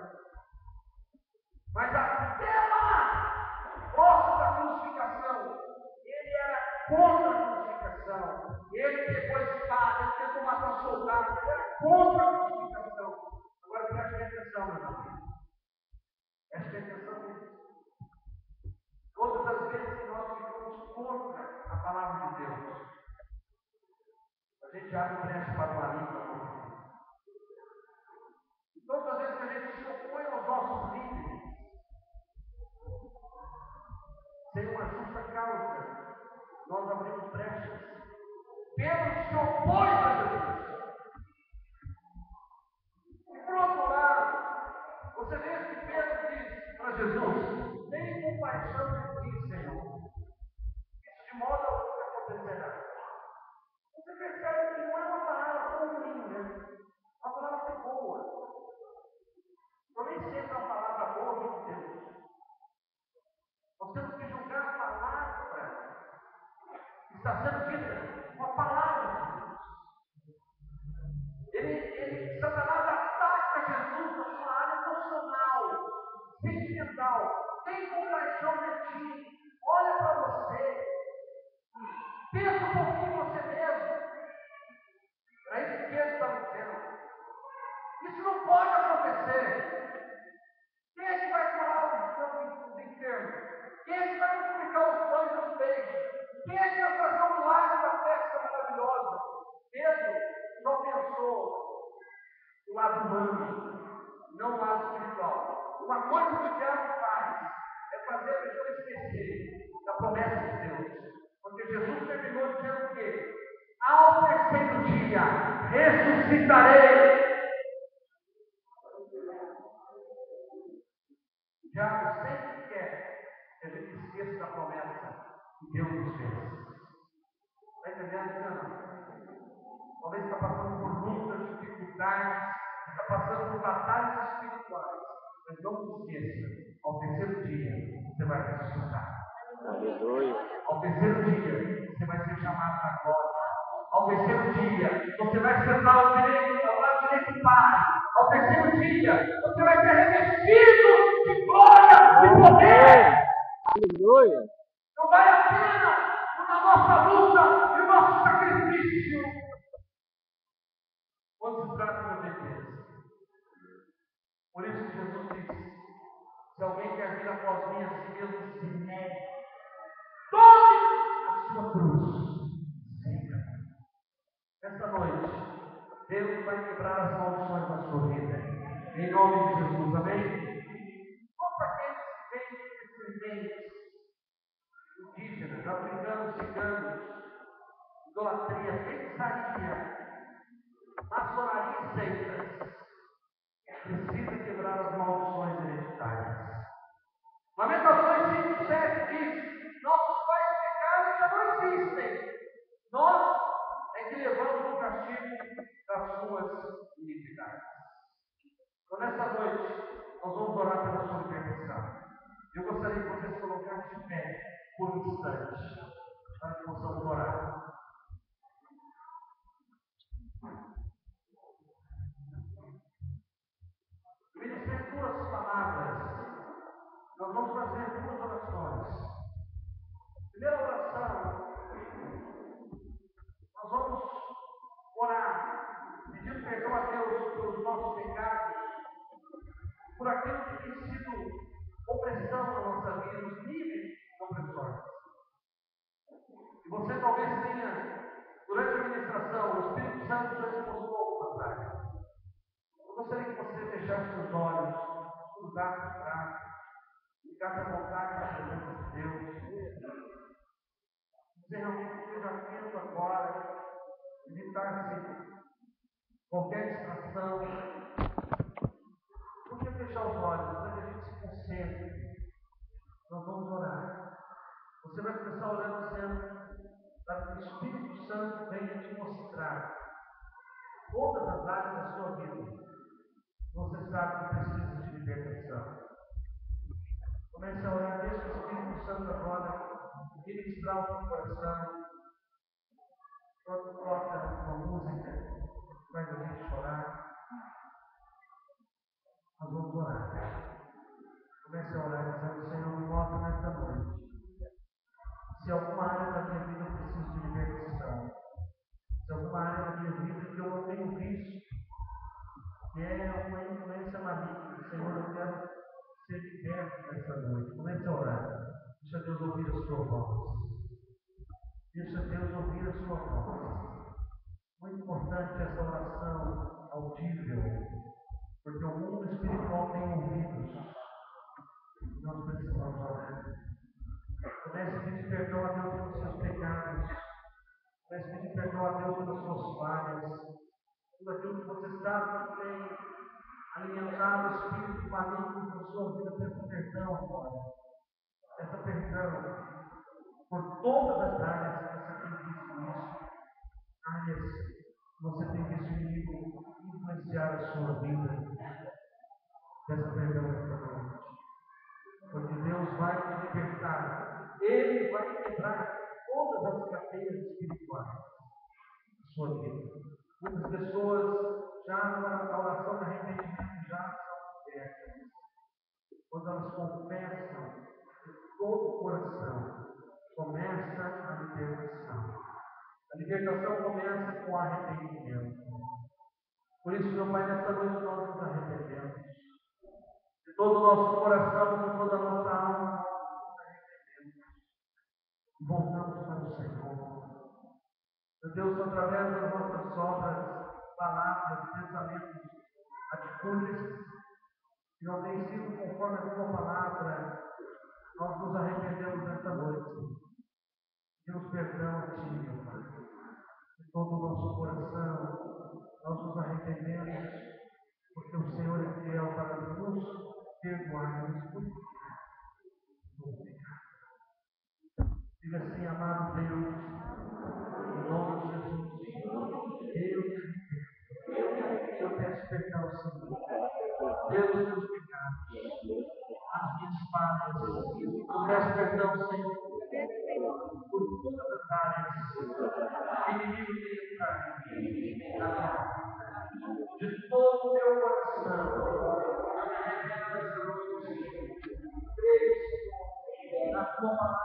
Mas até lá, próximo da crucificação, ele era contra a crucificação. Ele pegou a espada, ele tentou matar soldados, ele era contra a crucificação. Agora preste atenção, meus amigos. Preste atenção nisso. Todas as vezes que nós ficamos contra a palavra de Deus, a gente abre brecha para o maligno na nossa vida. E todas as vezes que a gente se opõe aos nossos líderes, sem uma justa causa, nós abrimos brechas. Pedro se opôs a Jesus. E por outro lado, você vê que Pedro diz para Jesus: tem compaixão de ti, Senhor. Isso de modo algum acontecerá. Você percebe que não é uma palavra ruim, né? Uma palavra boa. Eu nem sempre é uma palavra boa de Deus. Nós temos que julgar a palavra que está sendo dita, uma palavra. Satanás ataca Jesus na sua área emocional, sentimental. Tem compaixão de ti. Olha para você. Pensa um pouquinho em você mesmo. É isso que Pedro está dizendo. Isso não pode acontecer. Quem é que vai curar os enfermos? Quem é que vai multiplicar os pães e os peixes? Quem é que vai fazer um milagre da festa maravilhosa? Pedro não pensou no lado humano, não no lado espiritual. Uma coisa que o diabo faz é fazer a pessoa esquecer da promessa de Deus. Porque Jesus terminou dizendo o quê? Ao terceiro dia ressuscitarei. O diabo sempre quer que a gente esqueça da promessa que Deus nos fez. Está entendendo, não? Talvez está passando por lutas, dificuldades, está passando por batalhas espirituais. Mas não se esqueça, ao terceiro dia você vai ressuscitar. Aleluia. Ao terceiro dia você vai ser chamado na glória. Ao terceiro dia você vai sentar ao lado direito do Pai. Ao terceiro dia você vai ser revestido de glória e poder. Aleluia. Não vale a pena na nossa luta e o nosso sacrifício quando se trata da obediência. Por isso que Jesus disse: se alguém quer vir após mim, a si mesmo se negue. Tome a sua cruz. Siga. Esta noite, Deus vai quebrar as maldições da sua vida. Em nome de Jesus, amém? Todos aqueles que vêm descendentes indígenas, africanos, ciganos, idolatria, feitiçaria, maçonaria e seitas, precisa quebrar as maldições hereditárias. Lamentações 5:7 diz: nossos pais pecaram e já não existem. Nós é que levamos o castigo das suas iniquidades. Então, nessa noite, nós vamos orar pela sua libertação. Eu gostaria que você se colocasse de pé por um instante, para que possamos orar. Eu ministrei 2 palavras. Nós vamos fazer 2 orações. Primeira oração, nós vamos orar, pedindo perdão a Deus pelos nossos pecados, por aquilo que tem sido opressão na nossa talvez tenha, durante a ministração, o Espírito Santo já te mostrou uma prática. Eu gostaria que você fechasse seus olhos, cruzasse os braços, ficasse à vontade na presença de Deus. Você realmente esteja atento agora, evitar-se qualquer distração. Por que fechar os olhos? Para que a gente se concentre. Nós vamos orar. Você vai começar orando dizendo para que o Espírito Santo venha te mostrar todas as áreas da sua vida. Você sabe que precisa de libertação. Comece a orar, deixa o Espírito Santo agora ministrar o seu coração. Quando toca uma música, faz a gente chorar. Nós vamos orar. Comece a orar dizendo: Senhor, me mostra nesta noite se alguma área da minha vida eu preciso de libertação. Se alguma área da minha vida que eu não tenho visto, que é uma influência maligna, Senhor, eu quero ser liberto nessa noite. Comece a orar. Deixa Deus ouvir a sua voz. Deixa Deus ouvir a sua voz. Muito importante essa oração audível, porque o mundo espiritual tem ouvidos. Nós precisamos orar. Comece a pedir perdão a Deus pelos seus pecados. Comece a pedir perdão a Deus pelas suas falhas. Tudo aquilo que você sabe que tem alimentado o espírito maligno na sua vida, peça perdão agora. Peça perdão por todas as áreas que você tem visto isso. Áreas que você tem visto o inimigo influenciar a sua vida. Peça perdão nessa noite. Porque Deus vai te libertar. Ele vai quebrar todas as cadeias espirituais da sua vida. Muitas pessoas já na oração de arrependimento já são libertas. Quando elas confessam de todo o coração, começa a libertação. A libertação começa com arrependimento. Por isso, meu Pai, nesta noite nós nos arrependemos. De todo o nosso coração, com toda a nossa alma, nós nos arrependemos. E voltamos para o Senhor. Meu Deus, através das nossas obras, palavras, pensamentos, atitudes, que não têm sido conforme a tua palavra, nós nos arrependemos nesta noite. Deus, perdão a ti, meu Pai. De todo o nosso coração, nós nos arrependemos, porque o Senhor é fiel para nos perdoar e nos purificar do pecado. Diga assim: amado Deus, em nome de Jesus, eu peço perdão, Senhor, pelos meus pecados, as minhas falhas. Eu peço perdão, Senhor, por todas as áreas que o inimigo tem entrado na minha vida. De todo o meu coração, eu me arrependo dessa noite. Creio, Senhor, na tua palavra,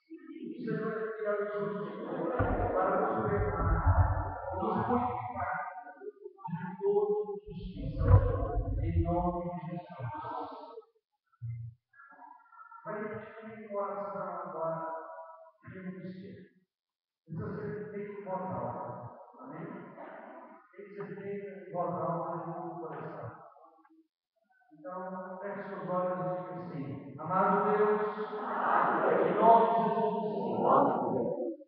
que diz: o Senhor é fiel e justo para nos perdoar, nos purificar de toda injustiça, em nome de Jesus. Mas a gente tem uma oração agora, queremos dizer. Precisa ser feito em voz alta. Amém? Tem que ser feito em voz alta junto com o coração. Então, feche seus olhos e diga assim: amado Deus, em nome de Jesus,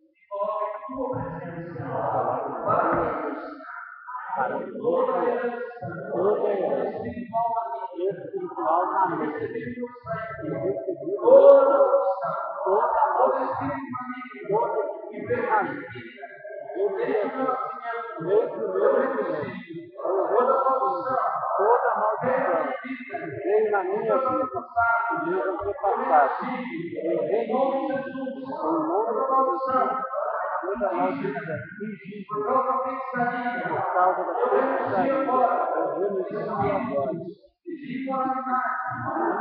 me coloque em tua presença para toda a herança espiritual maligna, receber teu sangue, toda a maldição, todo espírito maligno que veio à minha vida, desde o meu nascimento, toda maldição veio na minha vida, meus antepassados, em nome de Jesus, toda maldição, por causa da feitiçaria, eu renuncio agora, espíritos de imoralidade,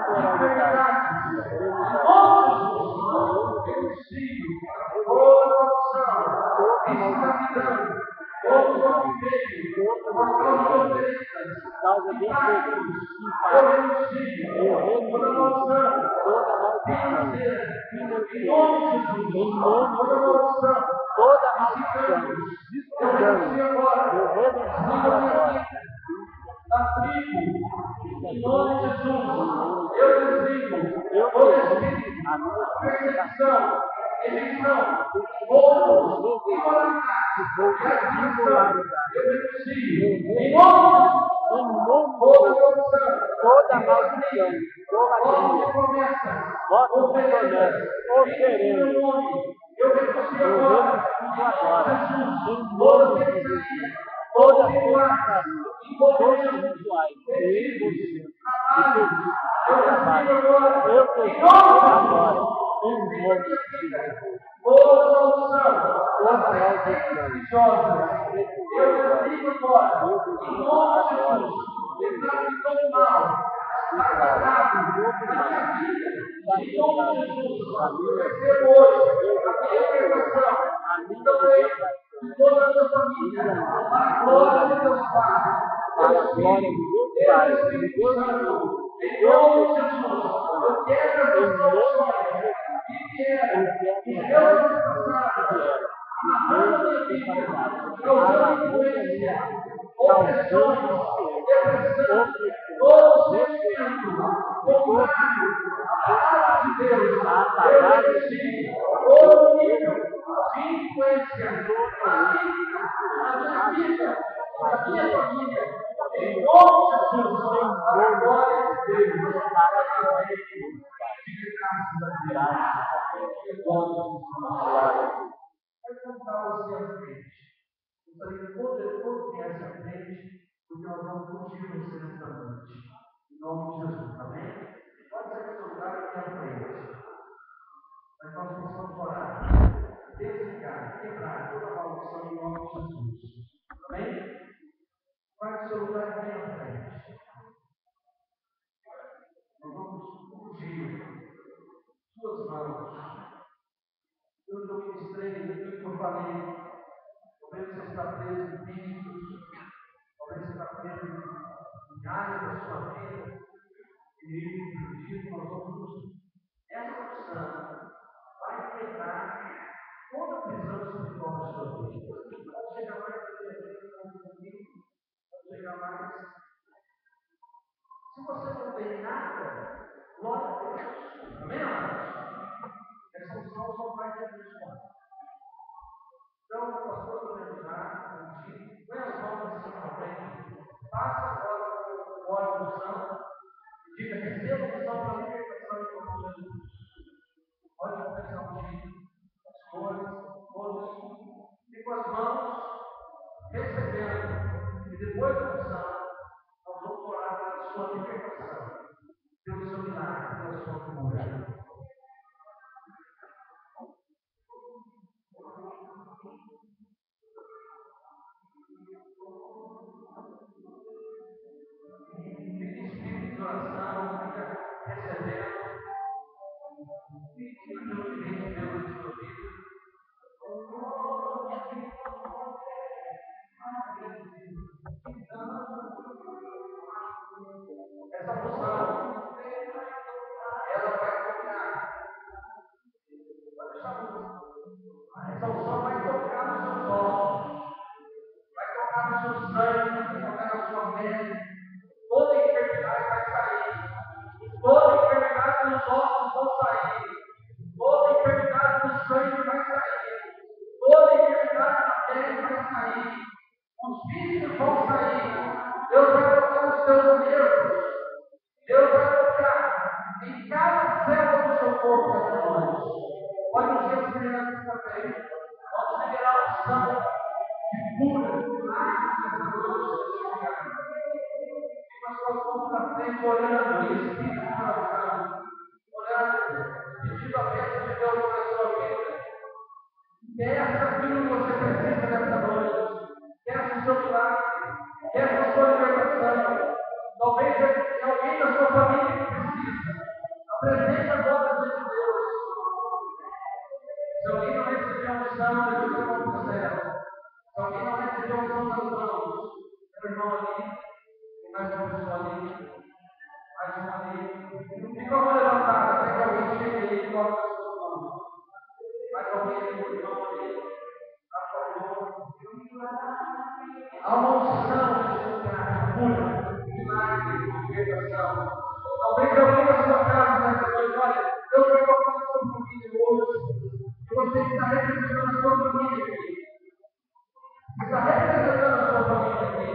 enfermidade, em nome de Jesus, renuncio toda maldição, escravidão, Outros vão viver por causa de oferendas, por causa de oferendas, eu renuncio toda maldição toda maldição financeira, em nome de Jesus, em nome toda de Jesus, maldição, toda maldição, eu renuncio agora, eu renuncio agora da tribo, em nome de Jesus, eu desligo todo espírito, perseguição, rejeição, roubo, imoralidade, eu renuncio, em nome de Jesus, toda maldição, votos de promessa, oferendas, eu renuncio agora, em nome de Jesus, toda feitiçaria, todos os rituais, eu desligo agora, em nome de Jesus. Toda maldição, eu desligo agora, em nome de Jesus, declaro que todo mal está tratado na minha vida, em nome de Jesus, eu recebo hoje a minha libertação, e também de toda a minha família, para a glória de Deus Pai, Para a glória de Deus Pai, de Deus Santo, em nome de Jesus, eu quero as maldições que vieram, e Deus me passaram, amarrando a minha vida, causando influência, opressões, depressão, todo sentimento contrário à palavra de Deus, eu renuncio todo nível de influência na minha vida, na minha família, em nome de Jesus, para a glória de Deus, graças a Deus, em nome de Jesus. Vai contar você à frente. Gostaria que todo viesse à frente, porque nós vamos curtir você nesta noite. Em nome de Jesus, amém? Pode ser que o seu lugar aqui à frente. Mas nós possamos orar, desligar, quebrar toda a maldição em nome de Jesus. Amém? Vai que o seu lugar aqui à frente. Nós vamos fugir suas mãos. Pelo que eu ministrei, aquilo que eu falei, talvez você está preso em vícios, talvez você está preso em áreas da sua vida, e impedido, nós vamos. Essa opção vai quebrar toda a prisão espiritual da sua vida. Pode chegar mais pode chegar mais. Se você não tem nada, glória a Deus. Amém, amados? Essa opção só vai te abençoar. Então, o pastor vai ajudar, põe as mãos assim para frente, passa agora o óleo do santo, e diga: receba a unção para a libertação em nome de Jesus. Pode começar a ungir, pastores, todos, e com as mãos recebendo, e depois da unção, nós vamos orar pela sua libertação, pelo seu milagre, pela sua cura. Espírito de oração, fica recebendo, e aquilo que vem de Deus na sua vida. Essa unção, ela vai tocar. Essa unção vai tocar nos seus ossos, vai tocar no seu sangue, vai tocar na sua pele. Toda enfermidade vai sair. Toda enfermidade nos ossos vai sair. Toda enfermidade no sangue vai sair. Toda enfermidade na pele vai sair. Os vícios vão sair. Deus vai tocar nos seus nervos. Deus vai tocar em cada célula do seu corpo essa noite. Pode ungir as crianças também. Vamos liberar o sangue de cura, de milagres nessa noite. Nós vamos na frente orando em espírito de oração, orando, pedindo a bênção de Deus sobre a sua vida. Peça aquilo que você precisa nessa noite. Peça o seu milagre, peça a sua libertação. Talvez é alguém da sua família que precisa. Apresente agora diante de Deus. Se alguém não recebeu a unção, levanta a mão para o céu. Se alguém não recebeu a Há uma unção nesse lugar, cura, milagre, libertação. Talvez alguém na sua casa nessa noite, olha, Deus vai tocar na sua família hoje. E você está representando a sua família aqui. Está representando a sua família aqui.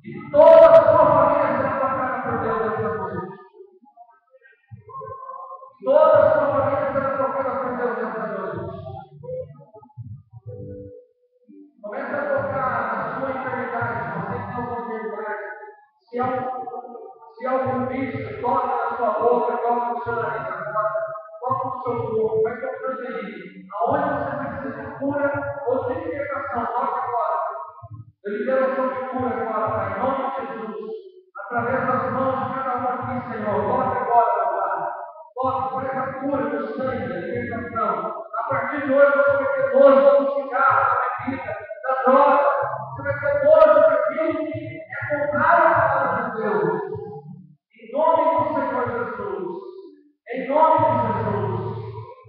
E toda a sua família será tocada por Deus essa noite. Toda a sua família será tocada por Deus essa noite. Começa a tocar na sua eternidade. Você que não pode eternidade. Se há algum vício, toca na sua boca, toca no seu nariz agora, toca no seu corpo, vai tocando aí. Aonde você precisa de cura ou de libertação, toca agora. Eu libero ação de cura agora, Pai, em nome de Jesus. Através das mãos de cada um aqui, Senhor. Toca agora, meu Pai. Toca, faz a cura do sangue, da libertação. A partir de hoje você vai ter nojo do cigarro, da bebida, da droga. Você vai ter nojo daquilo que é contrário à palavra de Deus. Em nome do Senhor Jesus. Em nome de Jesus.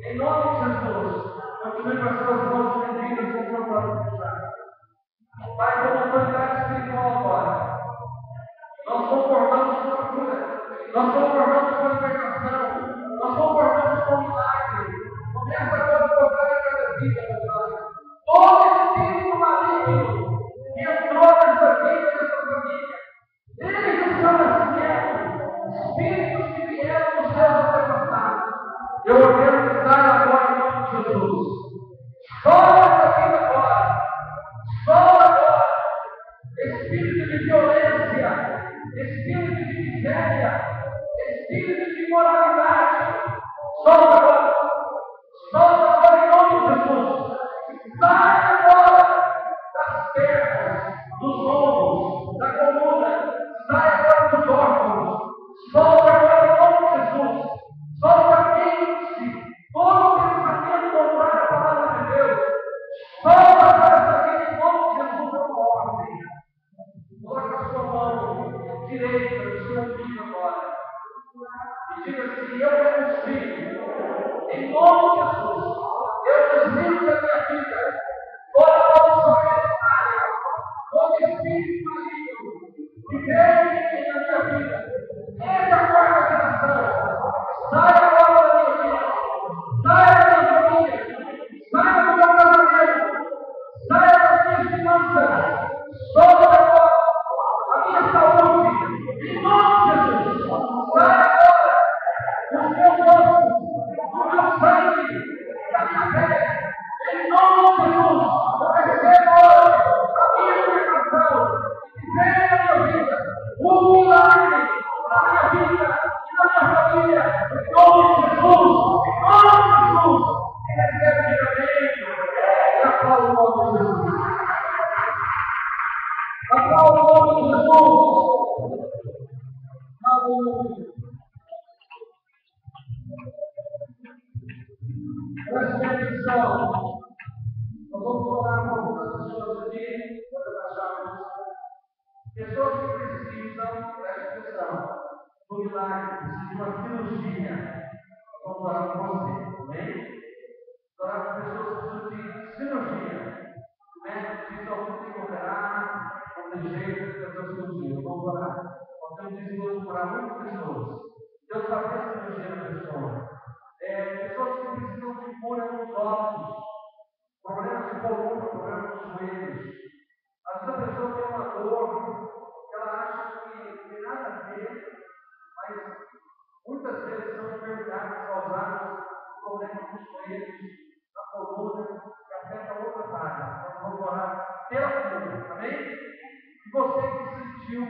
Em nome de Jesus. Continue com as suas mãos estendidas com o seu próprio pecado. Pai, como autoridade espiritual agora, nós concordamos com a cura, nós concordamos com a libertação, nós concordamos com o milagre. Começa agora a tocar em cada vida, meu Pai. Todo espírito maligno que entrou nessa vida, nessa família, desde o seu nascimento, espíritos que vieram dos seus antepassados, eu ordeno que saia agora em nome de Jesus. Solta essa vida agora. Solta agora. Espírito de violência, espírito de miséria, espírito de imoralidade. Solta agora. Solta agora em nome de Jesus. Sai agora das pernas, dos ombros, da coluna. Sai agora dos órgãos. Solta agora em nome de Jesus. Solta a mente. Todo pensamento contrário à palavra de Deus. Solta agora essa vida em nome de Jesus. É uma ordem. Coloque a sua mão direita no seu umbigo agora. E diga assim: eu renuncio. Em nome de Jesus. Eu desligo da minha vida toda maldição hereditária, todo espírito maligno que veio na minha vida. Desde a quarta geração. Sai agora da minha vida. Sai da minha família. Sai do meu casamento. Sai das minhas finanças. Solta agora a minha saúde. Em nome de Jesus. Sai agora dos meus ossos, do meu sangue, da minha fé. Em nome de Jesus. Eu recebo hoje a minha libertação. Venha na minha vida. Um milagre na minha vida e na minha família. Em nome de Jesus. Em nome de Jesus. E recebe diretamente. E aplauda o nome de Jesus. Aplauda o nome de Jesus. Aleluia. Preste atenção. Nós vamos orar por algumas pessoas aqui, quando acharmos. Pessoas que precisam, preste atenção, do milagre, precisam de uma cirurgia. Nós vamos orar por você, amém? Orar por pessoas que precisam de cirurgia. O médico diz: ó, você tem que operar, não tem jeito de fazer a cirurgia. Vamos orar. Nós temos desejo de orar muitas pessoas. Deus vai fazer a cirurgia na pessoa. Pessoas que precisam de cura nos ossos, problemas de coluna, problemas nos joelhos. Às vezes a pessoa tem uma dor, ela acha que não tem nada a ver, mas muitas vezes são enfermidades causadas por problemas nos joelhos, na coluna, que afetam outras áreas. Nós vamos orar pela cura, amém? E você que se sentiu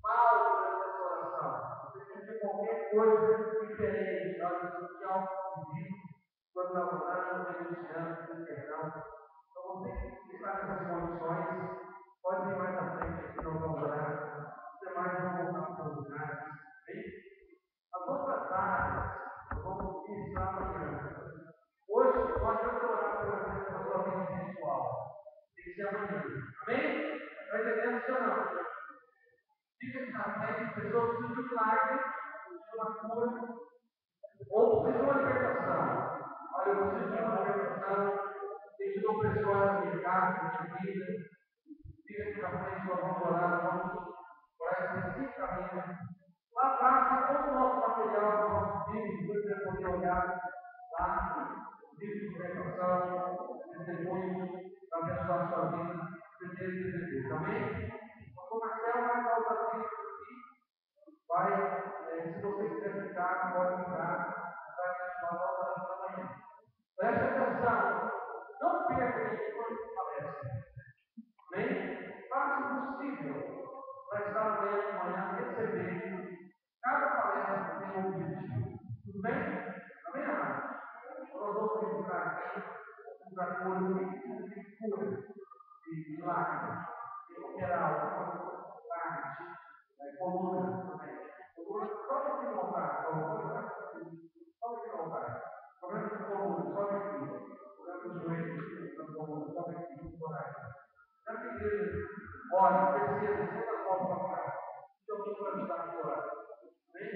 mal durante essa oração, você sentiu qualquer coisa diferente, algo social, quando está orando, renunciando, pedindo perdão. Então você que está nessas condições, pode vir mais à frente aqui, nós vamos orar. Você mais vão voltar para o lugar. As outras áreas, nós vamos pensar amanhã. Hoje, nós vamos orar por essa sua vida espiritual. Tem que ser amanhã. Amém? Está entendendo isso ou não? Fica aqui na frente, pessoas que precisam de milagre, de uma cura, ou precisam de uma libertação. Olha, eu preciso de uma libertação, preciso de opressões na minha casa, na minha vida. Fica aqui na frente, nós vamos orar, vamos orar especificamente. Lá atrás tem todo o nosso material, o nosso livro, você vai poder olhar lá, livro de pregação, testemunho, para abençoar a sua vida, CD e DVD. Amém? O Marcelo vai dar os avisos aqui, se você quiser ficar, pode ficar, vai abençoar a oração da manhã. Preste atenção, não perca nenhuma palestra. Amém? Faça o possível para estar amanhã de manhã recebendo. Cada palestra tem um objetivo. Tudo bem? Amém, amados? Nós vamos ministrar aqui os acordos de cura, de milagres, de operar, parte, coluna também. Coluna, sobe aqui no altar, sobe aqui no altar. Problema de coluna, sobe aqui. Problema dos joelhos, da coluna, sobe aqui no coração. Já que a igreja, olha, terceira, segunda forma para cá. Então, eu estou para ajudar a orar. Amém?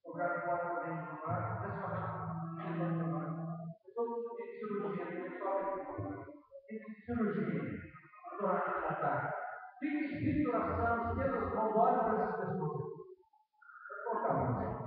O cara pode também ajudar, pessoas que cirurgia, cirurgia, adorar e voltar. Fique em espírito de oração, estenda as mãos, olhe para essas pessoas. Vou colocar mais.